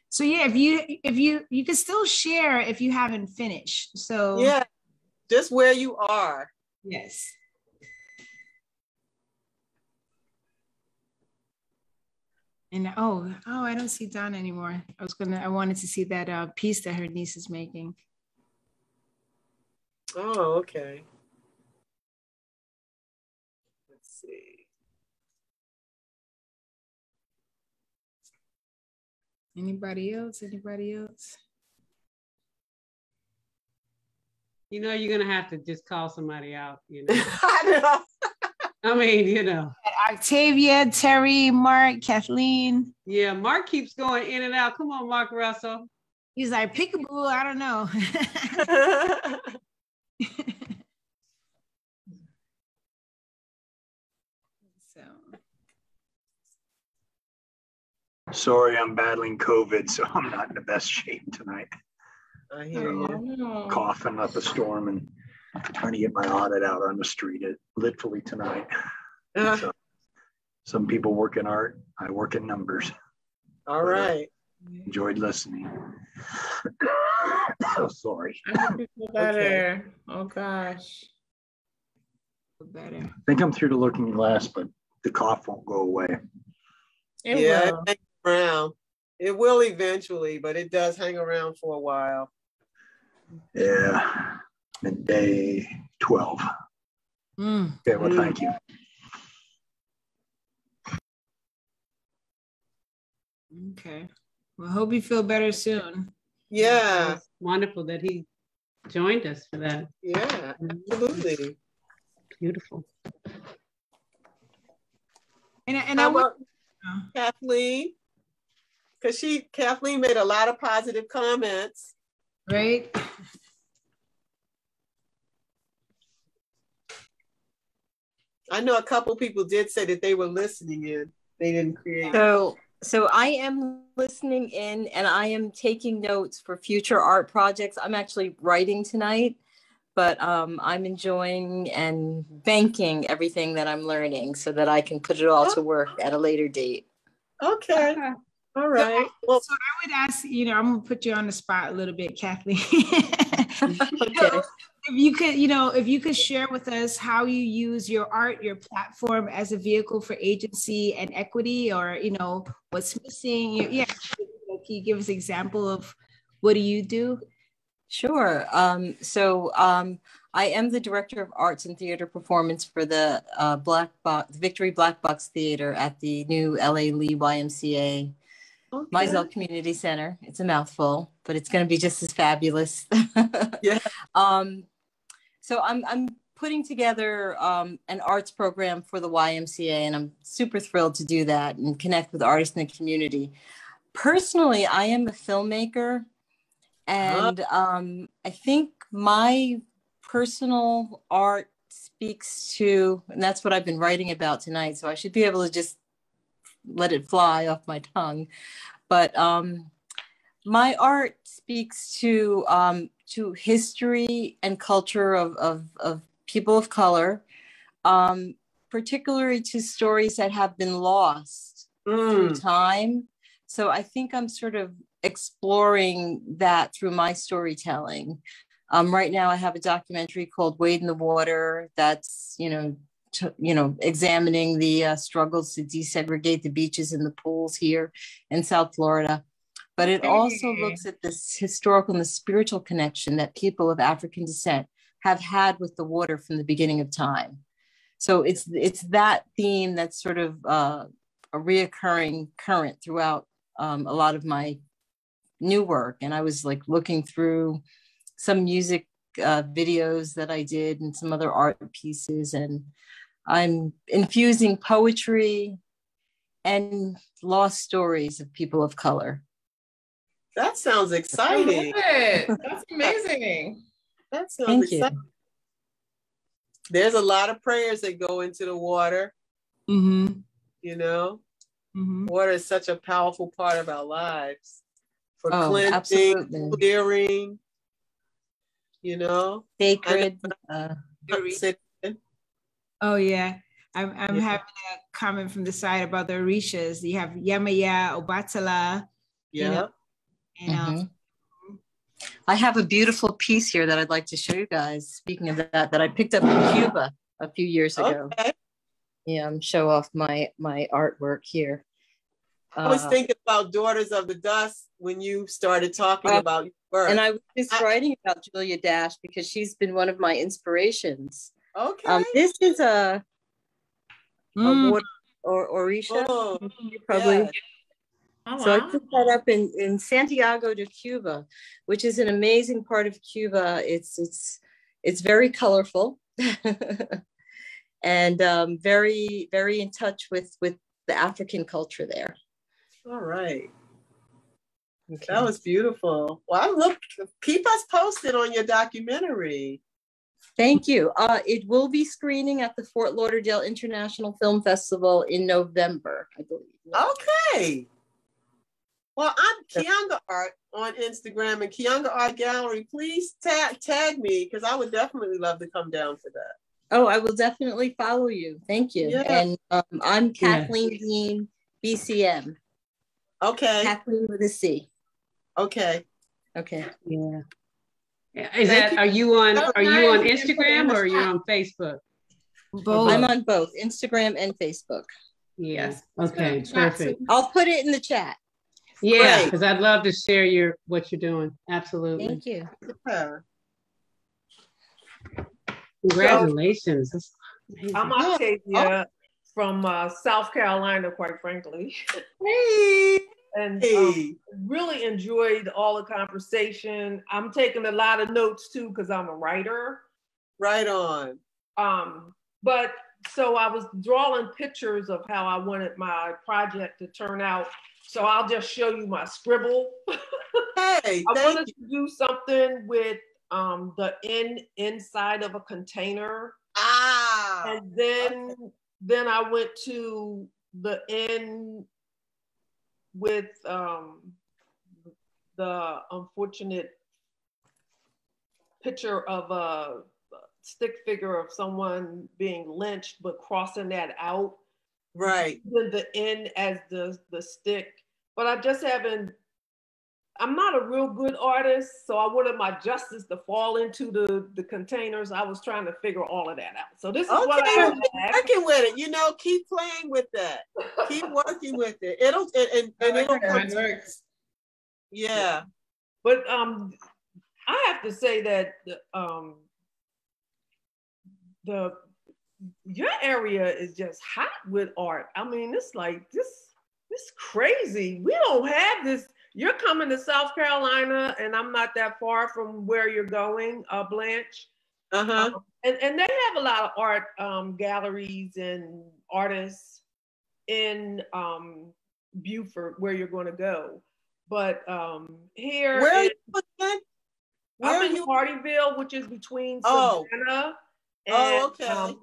So yeah, if you can still share if you haven't finished. So yeah. Just where you are. Yes. And I don't see Donna anymore. I wanted to see that piece that her niece is making. Oh, okay. Let's see. Anybody else? You're gonna have to just call somebody out, I know. I mean, Octavia, Terry, Mark, Kathleen. Yeah, Mark keeps going in and out. Come on, Mark Russell. He's like, peekaboo, I don't know. Sorry, I'm battling COVID, so I'm not in the best shape tonight. I hear you. Coughing up a storm and trying to get my audit out on the street literally tonight. So, some people work in art, I work in numbers. All right. Enjoyed listening. So sorry. I hope you feel better. Okay. Oh gosh. Feel better. I think I'm through the looking glass, but the cough won't go away. It hangs around. It will eventually, but it does hang around for a while. Yeah. Day 12. Okay, well, thank you. Okay. Well, hope you feel better soon. Yeah. It's wonderful that he joined us for that. Yeah, absolutely. Beautiful. And I want Kathleen, because Kathleen made a lot of positive comments. Right. I know a couple people did say that they were listening in. They didn't create. So So I am listening in and I am taking notes for future art projects. I'm actually writing tonight, but I'm enjoying and banking everything that I'm learning so that I can put it all to work at a later date. Okay. All right. Well, So I would ask, I'm gonna put you on the spot a little bit, Kathleen. Okay. If you could share with us how you use your art, your platform as a vehicle for agency and equity, or what's missing. Yeah, can you give us an example of what do you do? Sure. I am the director of arts and theater performance for the Victory Black Box Theater at the new LA Lee YMCA. Okay. Mizell Community Center. It's a mouthful, but it's going to be just as fabulous. Yeah. So I'm putting together an arts program for the YMCA, and I'm super thrilled to do that and connect with artists in the community. Personally, I am a filmmaker, and I think my personal art speaks to, and that's what I've been writing about tonight, so I should be able to just let it fly off my tongue. But my art speaks to history and culture of people of color, particularly to stories that have been lost through time. So I think I'm sort of exploring that through my storytelling. Right now I have a documentary called Wade in the Water that's, examining the struggles to desegregate the beaches and the pools here in South Florida. But it also looks at this historical and the spiritual connection that people of African descent have had with the water from the beginning of time. So it's that theme that's sort of a reoccurring current throughout a lot of my new work. And I was like looking through some music videos that I did and some other art pieces, and I'm infusing poetry and lost stories of people of color. That sounds exciting. That's amazing. That sounds exciting. There's a lot of prayers that go into the water. Mm-hmm. Water is such a powerful part of our lives for cleansing, clearing, sacred. Oh yeah. I'm having a comment from the side about the Orishas. You have Yamaya, Obatala. Yeah. I have a beautiful piece here that I'd like to show you guys. Speaking of that I picked up in Cuba a few years ago. Okay. Yeah, I'm show off my artwork here. I was thinking about Daughters of the Dust when you started talking about your work. And I was just writing about Julia Dash because she's been one of my inspirations. Okay. This is a water or Orisha. Oh, probably. Yeah. Oh, so I picked that up in Santiago de Cuba, which is an amazing part of Cuba. It's very colorful and very, very in touch with the African culture there. All right. Okay. That was beautiful. Well, keep us posted on your documentary. Thank you. It will be screening at the Fort Lauderdale International Film Festival in November, I believe. Okay. Well, I'm Kianga Art on Instagram and Kianga Art Gallery. Please tag me because I would definitely love to come down for that. Oh, I will definitely follow you. Thank you. Yeah. And I'm Kathleen Dean, BCM. Okay. Kathleen with a C. Okay. Okay. Yeah. Are you on Instagram or are you on Facebook? Both. I'm on both Instagram and Facebook. Yes. Okay. Perfect. I'll put it in the chat. Yeah, because I'd love to share what you're doing. Absolutely. Thank you. Yeah. Congratulations. I'm Octavia from South Carolina, quite frankly. Hey. And really enjoyed all the conversation. I'm taking a lot of notes too because I'm a writer. Right on. But so I was drawing pictures of how I wanted my project to turn out. So I'll just show you my scribble. Hey, I wanted to do something with the inside of a container. Ah. And then I went to the with the unfortunate picture of a stick figure of someone being lynched, but crossing that out. Right. With the end as the stick. But I just haven't, I'm not a real good artist, so I wanted my justice to fall into the containers. I was trying to figure all of that out. So this is what I have. Working with it, you know, keep playing with that. Keep working with it. It'll it'll come. Yeah. But I have to say that your area is just hot with art. I mean, it's like this crazy. We don't have this. You're coming to South Carolina, and I'm not that far from where you're going, Blanche. Uh-huh. And they have a lot of art galleries and artists in Beaufort, where you're going to go. But here, where are you again? I'm in Hardyville, which is between Savannah and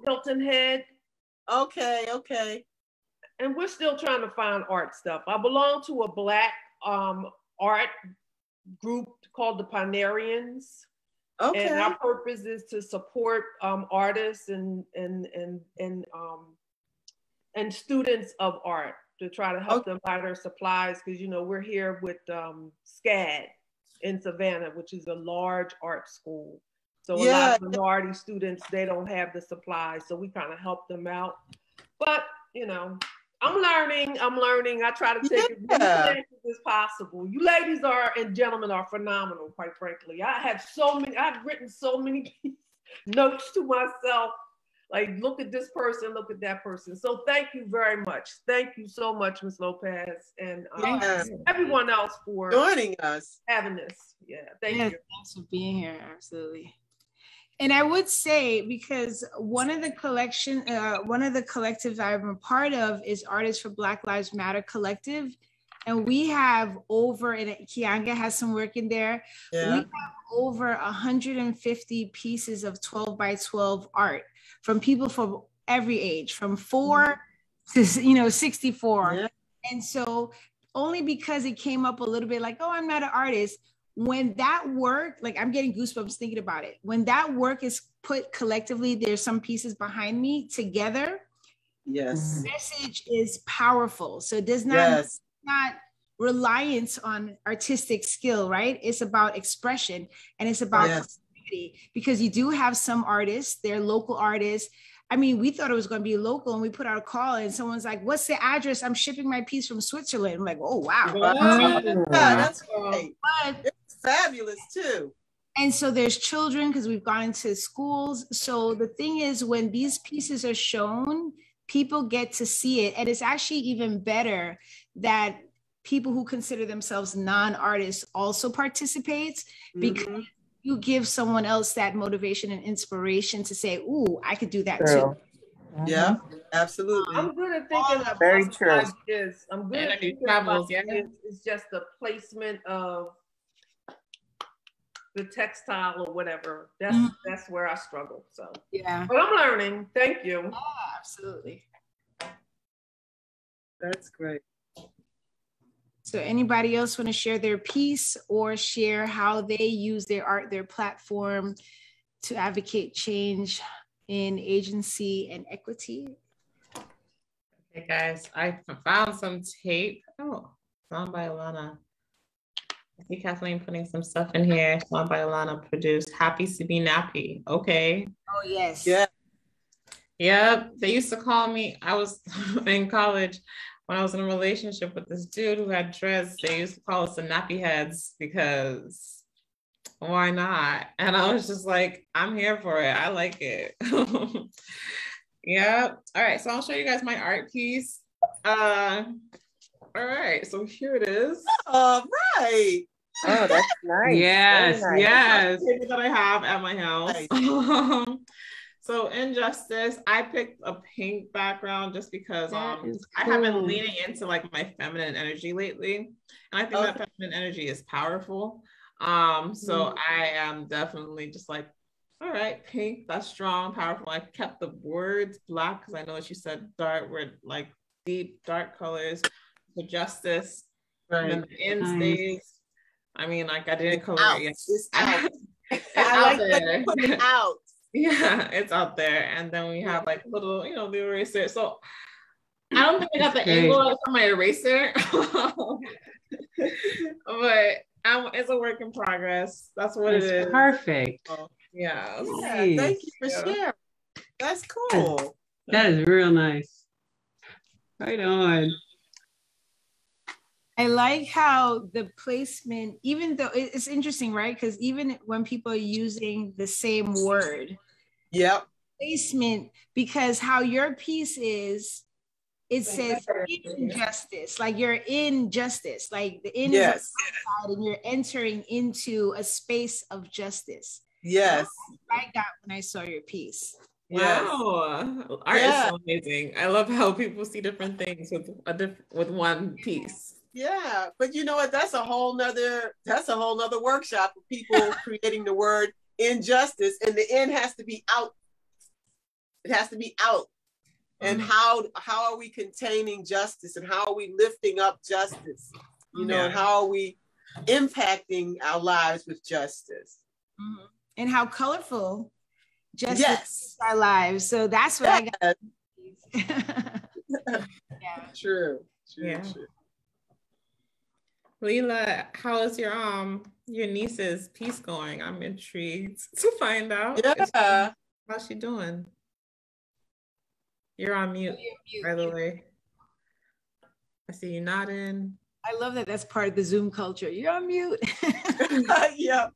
Hilton Head. Okay. And we're still trying to find art stuff. I belong to a Black art group called the Pinerians. Okay. And our purpose is to support artists and students of art, to try to help them buy their supplies, because you know we're here with SCAD in Savannah, which is a large art school. So a lot of minority students, they don't have the supplies, so we kind of help them out. But you know, I'm learning. I try to take as many chances as possible. You ladies and gentlemen are phenomenal, quite frankly. I've written so many notes to myself, like, look at this person, look at that person. So thank you very much. Thank you so much, Ms. Lopez, and everyone else for joining us, having this. Yeah, thank you. Thanks for being here. Absolutely. And I would say, because one of the collectives I'm a part of is Artists for Black Lives Matter Collective. And we have and Kianga has some work in there. Yeah. We have over 150 pieces of 12 by 12 art from people from every age, from 4 to 64. Yeah. And so only because it came up a little bit like, oh, I'm not an artist. When that work, like, I'm getting goosebumps thinking about it. When that work is put collectively, there's some pieces behind me together. Yes. The message is powerful. So it does not, not reliance on artistic skill, right? It's about expression, and it's about community, because you do have some artists, they're local artists. I mean, we thought it was going to be local, and we put out a call and someone's like, what's the address? I'm shipping my piece from Switzerland. I'm like, oh, wow. Yeah, that's great. It's fabulous too. And so there's children, because we've gone into schools. So the thing is, when these pieces are shown, people get to see it. And it's actually even better that people who consider themselves non-artists also participate, because you give someone else that motivation and inspiration to say, ooh, I could do that too. Yeah, absolutely. I'm good at thinking of very true. Ideas. I'm good at thinking travels, It's just the placement of the textile or whatever. That's where I struggle. So yeah. But I'm learning. Thank you. Oh, absolutely. That's great. So anybody else want to share their piece or share how they use their art, their platform to advocate change in agency and equity? Okay, guys, I found some tape. Oh, song by Alana. I see Kathleen putting some stuff in here. Song by Alana produced Happy to Be Nappy. Okay. Oh, yes. Yeah. Yep. They used to call me, I was in college, when I was in a relationship with this dude who had dreads, they used to call us the nappy heads, because why not? And I was just like, I'm here for it. I like it. Yeah. All right. So I'll show you guys my art piece. All right. So here it is. All right. Oh, that's nice. Yes. Nice. Yes. That I have at my house. Nice. So Injustice, I picked a pink background just because I have been leaning into like my feminine energy lately. And I think that feminine energy is powerful. So I am definitely just like, all right, pink, that's strong, powerful. I kept the words black because I know that you said dark, were like deep, dark colors for justice. And then the in stays. I mean, like I didn't color it yet. It's out. It's I out like there. that you put it out. Yeah, it's out there. And then we have like little, you know, the eraser. So I don't think I got the angle from my eraser. But it's a work in progress. That's what it is. Perfect. Yeah. Yeah, thank you for sharing. That's cool. That is real nice. Right on. I like how the placement, even though it's interesting, right? Because even when people are using the same word, placement, because how your piece is, it says injustice, like you're in justice, like the in is outside and you're entering into a space of justice. Yes. That's what I got when I saw your piece. Wow, art is so amazing. I love how people see different things with one piece. Yeah, but you know what? That's a whole nother workshop of people creating the word injustice, and the N has to be out. It has to be out. And how are we containing justice, and how are we lifting up justice? You know, and how are we impacting our lives with justice? And how colorful justice is our lives. So that's what I got. True. Leela, how is your niece's piece going? I'm intrigued to find out. Yeah. How's she doing? You're on mute, by the way. I see you nodding. I love that that's part of the Zoom culture. You're on mute. Yep.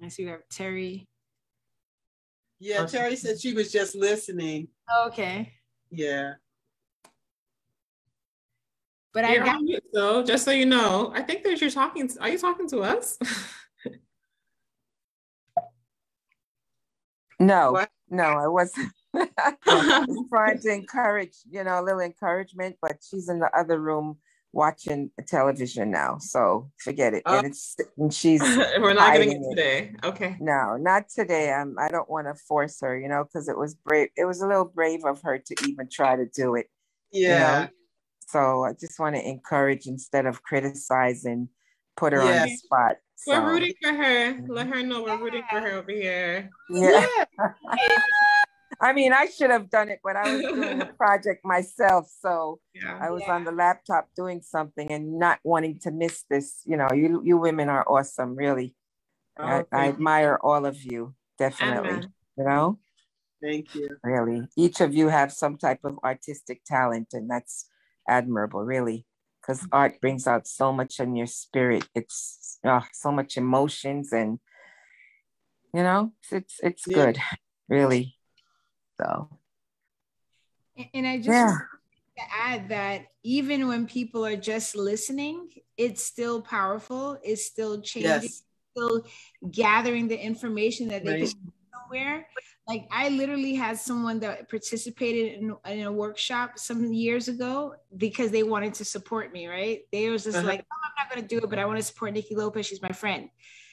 I see we have Terry. Yeah, Terry said she was just listening. Okay. Yeah. But I got you, so just so you know, I think that you're talking. Are you talking to us? No, I wasn't. I was trying to encourage, a little encouragement, but she's in the other room watching television now, so forget it. And she's we're not getting it today. Okay. No, not today. I don't want to force her, because it was brave. It was a little brave of her to even try to do it. Yeah. So I just want to encourage instead of criticizing, put her on the spot. We're rooting for her. Let her know we're rooting for her over here. Yeah. I mean, I should have done it, but I was doing a project myself. So I was on the laptop doing something and not wanting to miss this. You women are awesome, really. I admire all of you, definitely. Thank you. Really. Each of you have some type of artistic talent, and that's admirable, really. Because art brings out so much in your spirit. It's so much emotions, and it's good, really. So, and I just want to add that even when people are just listening, it's still powerful. It's still changing. Still gathering the information that they can do somewhere. Like I literally had someone that participated in a workshop some years ago because they wanted to support me, right? They was just like, oh, I'm not going to do it, but I want to support Niki Lopez. She's my friend.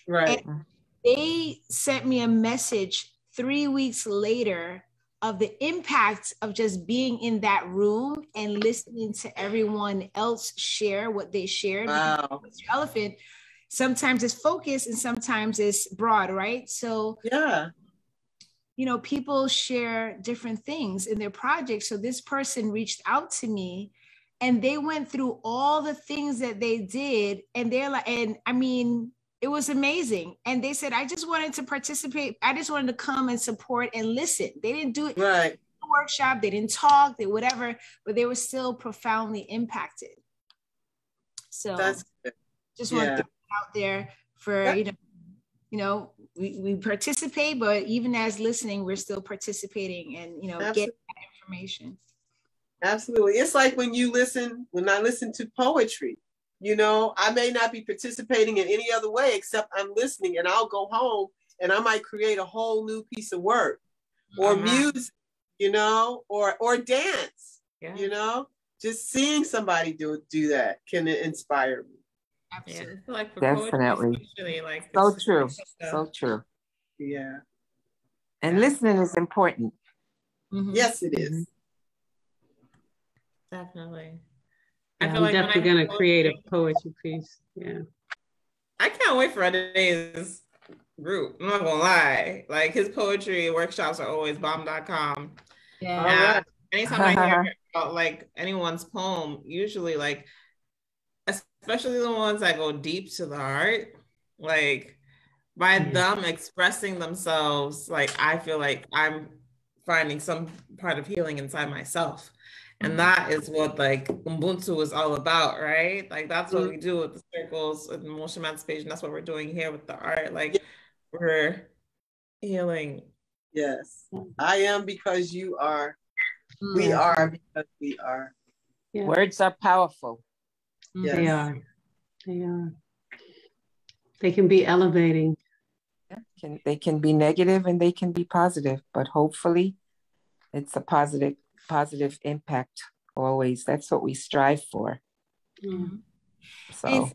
Right. And they sent me a message 3 weeks later of the impact of just being in that room and listening to everyone else share what they shared. Wow. Because your elephant, sometimes it's focused and sometimes it's broad, right? So people share different things in their projects. So this person reached out to me and they went through all the things that they did. And they're like, and I mean, it was amazing. And they said, I just wanted to participate. I just wanted to come and support and listen. They didn't do it right. Workshop. They didn't talk, they whatever, but they were still profoundly impacted. So that's good. Just want to get it out there for, we participate, but even as listening, we're still participating and, getting that information. Absolutely. It's like when I listen to poetry, I may not be participating in any other way except I'm listening, and I'll go home and I might create a whole new piece of work or music, or dance, just seeing somebody do that can inspire me. Absolutely. Like definitely. Like so true. So true. Yeah. And listening is important. Yes, it is. Definitely. I'm definitely going to create a poetry piece. Yeah. I can't wait for Ade's group. I'm not going to lie. Like, his poetry workshops are always bomb.com. Yeah. All right. Anytime I hear about like anyone's poem, usually like, especially the ones that go deep to the heart, like by them expressing themselves, like I feel like I'm finding some part of healing inside myself. And that is what like Ubuntu is all about, right? Like that's what we do with the circles and emotional emancipation. That's what we're doing here with the art. Like we're healing. Yes. I am because you are. We are because we are. Yeah. Words are powerful. Yes. They are. They are. They can be elevating. Yeah. They can be negative and they can be positive, but hopefully it's a positive impact always. That's what we strive for. Mm-hmm. So.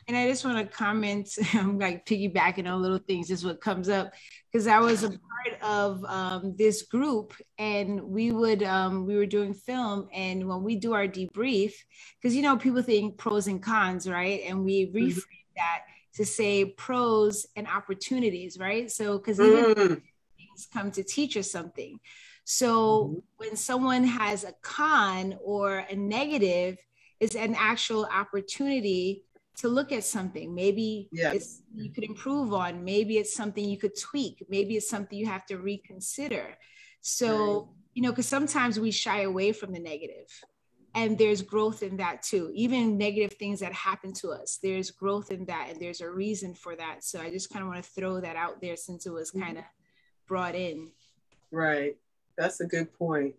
And I just want to comment, I'm like piggybacking on little things, just what comes up, because I was a part of this group, and we were doing film, and when we do our debrief, because you know people think pros and cons, right? And we reframe that to say pros and opportunities, right? So because even things come to teach us something. So when someone has a con or a negative, it's an actual opportunity to look at something. Maybe it's you could improve on, maybe it's something you could tweak, maybe it's something you have to reconsider. So, you know, because sometimes we shy away from the negative, and there's growth in that too. Even negative things that happen to us, there's growth in that, and there's a reason for that. So I just kind of want to throw that out there since it was kind of brought in. Right. That's a good point.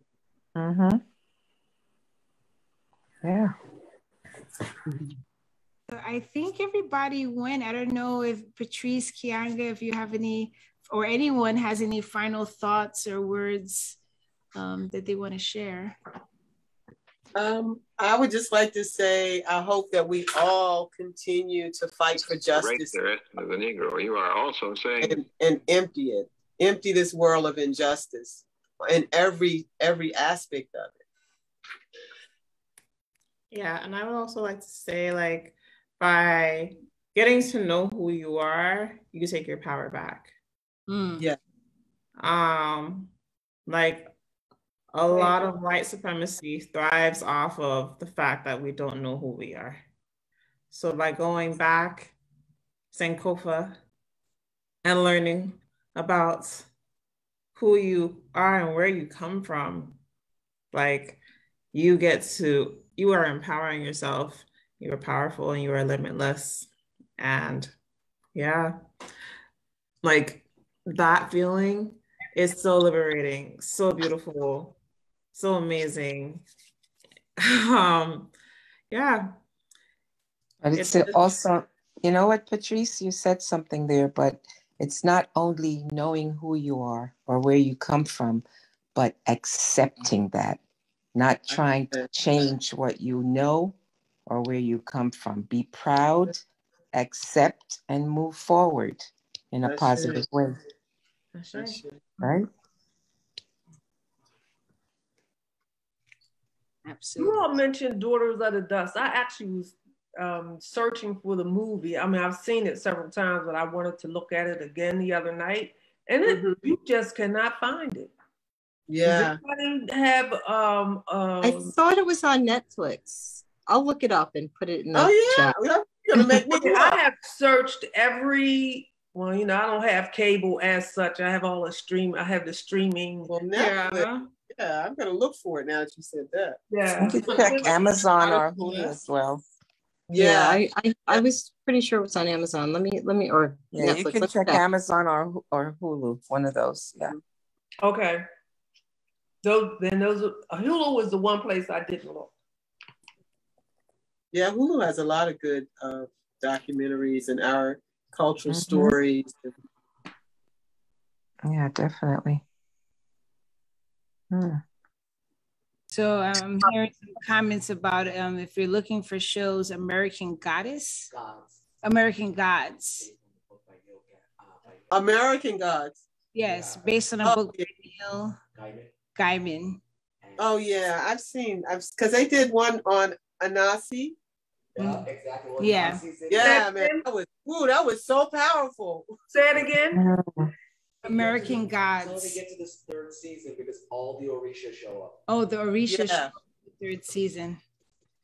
Yeah. I think everybody went. I don't know if Patrice, Kianga, if you have any, or anyone has any final thoughts or words that they want to share. I would just like to say, I hope that we all continue to fight for justice. Right there, the Negro. You are also saying, and empty this world of injustice in every aspect of it. Yeah, and I would also like to say, like, by getting to know who you are, you take your power back. Yeah. Like a lot of white supremacy thrives off of the fact that we don't know who we are. So by going back, Sankofa, and learning about who you are and where you come from, like you are empowering yourself. You are powerful and you are limitless. And yeah, like that feeling is so liberating, so beautiful, so amazing. Yeah. But it's also, you know what, Patrice, you said something there, but it's not only knowing who you are or where you come from, but accepting that, not trying to change what you know or where you come from. Be proud, accept, and move forward in a positive way. Right? Absolutely. You all mentioned Daughters of the Dust. I actually was searching for the movie. I mean, I've seen it several times, but I wanted to look at it again the other night, and you just cannot find it. Yeah. Does anybody have I thought it was on Netflix. I'll look it up and put it in the chat. I have searched every, well, you know, I don't have cable as such. I have all the stream. I have the streaming. Well, Netflix. Yeah, I'm gonna look for it now that you said that. Yeah. You can check Amazon or Hulu as well. Yeah, I was pretty sure it was on Amazon. Let me or yeah, Netflix. You can check Amazon or Hulu, one of those. Yeah. Okay. Hulu was the one place I didn't look. Yeah, Hulu has a lot of good documentaries and our cultural stories. Yeah, definitely. So I'm hearing some comments about if you're looking for shows, American Gods. American Gods. American Gods. Yes, based on a book by Neil Gaiman. Oh yeah, because they did one on Anansi. Yeah, exactly. Yeah. Yeah, man, that was so powerful. Say it again. American Gods. Until they get to this third season, because all the Orisha show up. Oh, the Orisha show up, the third season.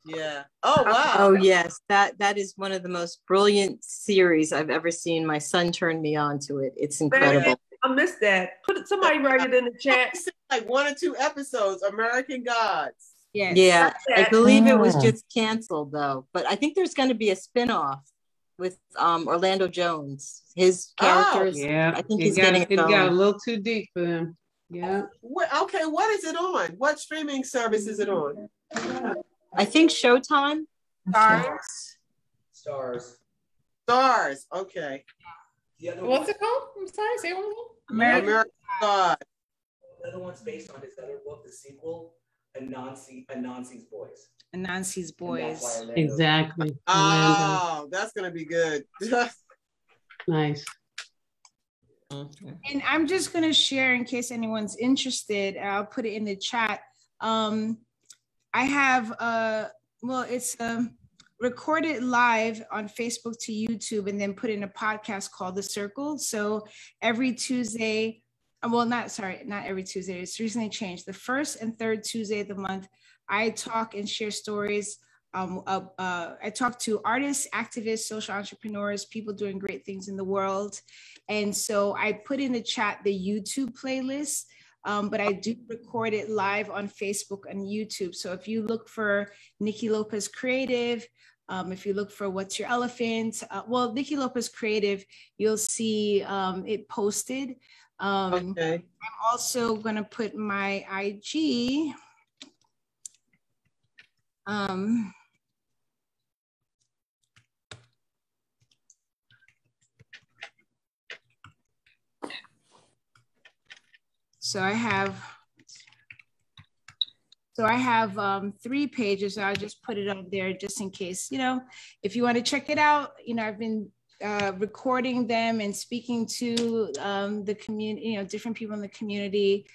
Yeah. Oh wow. Oh yes, that is one of the most brilliant series I've ever seen. My son turned me on to it. It's incredible. I missed that. Somebody write it in the chat. Like 1 or 2 episodes, American Gods. Yes. Yeah, I believe it was just canceled though. But I think there's going to be a spinoff with Orlando Jones. His characters. Yeah, I think he's getting it got a little too deep for him. Yeah. Okay, what is it on? What streaming service is it on? I think Showtime. Stars. Okay. What's it called? I'm sorry, say it one more. American God. The other one's based on his other book, the sequel, Anansi's Boys. Anansi's Boys. Exactly. Oh, that's gonna be good. Nice. And I'm just gonna share in case anyone's interested. I'll put it in the chat. I have it's recorded live on Facebook to YouTube and then put in a podcast called The Circle. So every Tuesday, not every Tuesday, it's recently changed. The first and third Tuesday of the month, I talk and share stories. I talk to artists, activists, social entrepreneurs, people doing great things in the world. And so I put in the chat the YouTube playlist, but I do record it live on Facebook and YouTube. So if you look for Niki Lopez Creative, if you look for What's Your Elephant, Niki Lopez Creative, you'll see it posted. Okay. I'm also gonna put my IG. So I have 3 pages. So I'll just put it up there just in case, if you want to check it out. I've been recording them and speaking to the community, different people in the community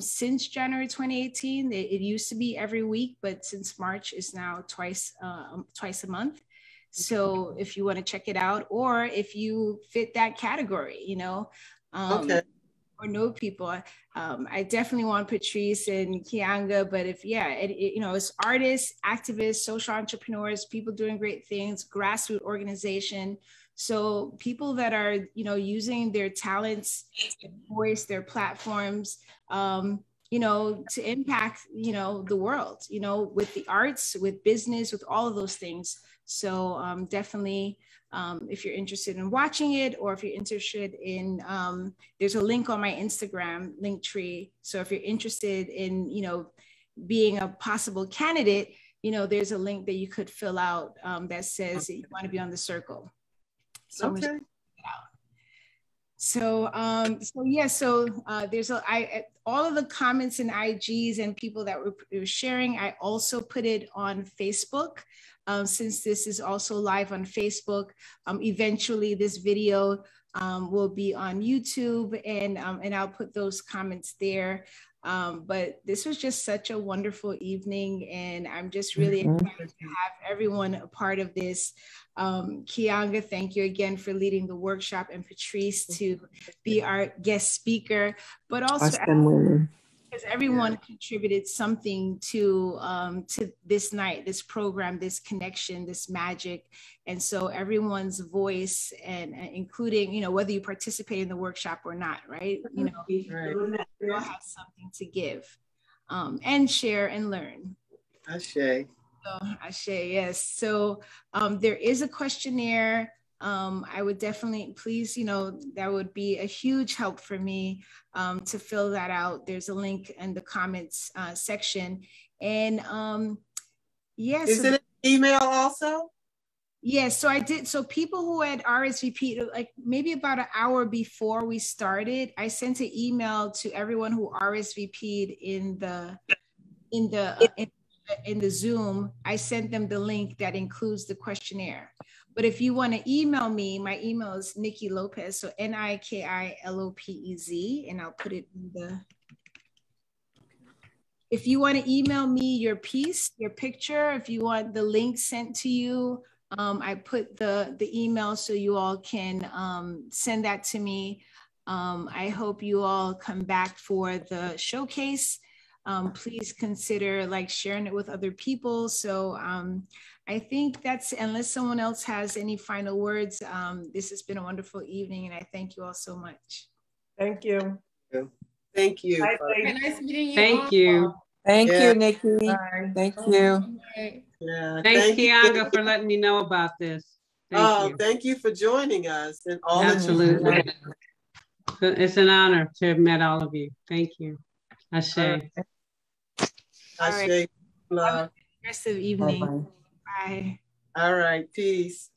since January 2018. It used to be every week, but since March is now twice a month. So if you want to check it out, or if you fit that category, okay. Or know people, I definitely want Patrice and Kianga, but it's artists, activists, social entrepreneurs, people doing great things, grassroots organization. So people that are, using their talents, their voice, their platforms, to impact, the world, with the arts, with business, with all of those things. So definitely, if you're interested in watching it, or if you're interested in, there's a link on my Instagram link tree. So if you're interested in, being a possible candidate, there's a link that you could fill out that says that you want to be on the circle. So okay. So there's all of the comments and IGs and people that were sharing. I also put it on Facebook. Since this is also live on Facebook, eventually this video will be on YouTube, and I'll put those comments there. But this was just such a wonderful evening, and I'm just really excited to have everyone a part of this. Kianga, thank you again for leading the workshop, and Patrice to be our guest speaker, but also because everyone contributed something to this night, this program, this connection, this magic. And so everyone's voice, and including, whether you participate in the workshop or not, right? We all have something to give and share and learn. Ashe. So, Ashe, yes. So there is a questionnaire. I would definitely, please, that would be a huge help for me to fill that out. There's a link in the comments section. And yes. Is it an email also? Yes, so I did. So people who had RSVP'd, like maybe about an hour before we started, I sent an email to everyone who RSVP'd in the Zoom. I sent them the link that includes the questionnaire. But if you want to email me, my email is Niki Lopez, so Nikilopez, and I'll put it in the. if you want to email me your piece, your picture, if you want the link sent to you, I put the email so you all can send that to me. I hope you all come back for the showcase. Please consider like sharing it with other people. So I think that's, unless someone else has any final words, this has been a wonderful evening and I thank you all so much. Thank you. Thank you. Nice meeting you. Thank you. Thank Yeah. you, Nikki. Bye. Thank you. Yeah. Thanks, Thank you. Kianga, for letting me know about this. Thank you. Thank you for joining us and all Absolutely. that you do. It's an honor to have met all of you. Thank you. Ashe. Right. All right. Love. Rest of the evening. Bye-bye. Bye. All right. Peace.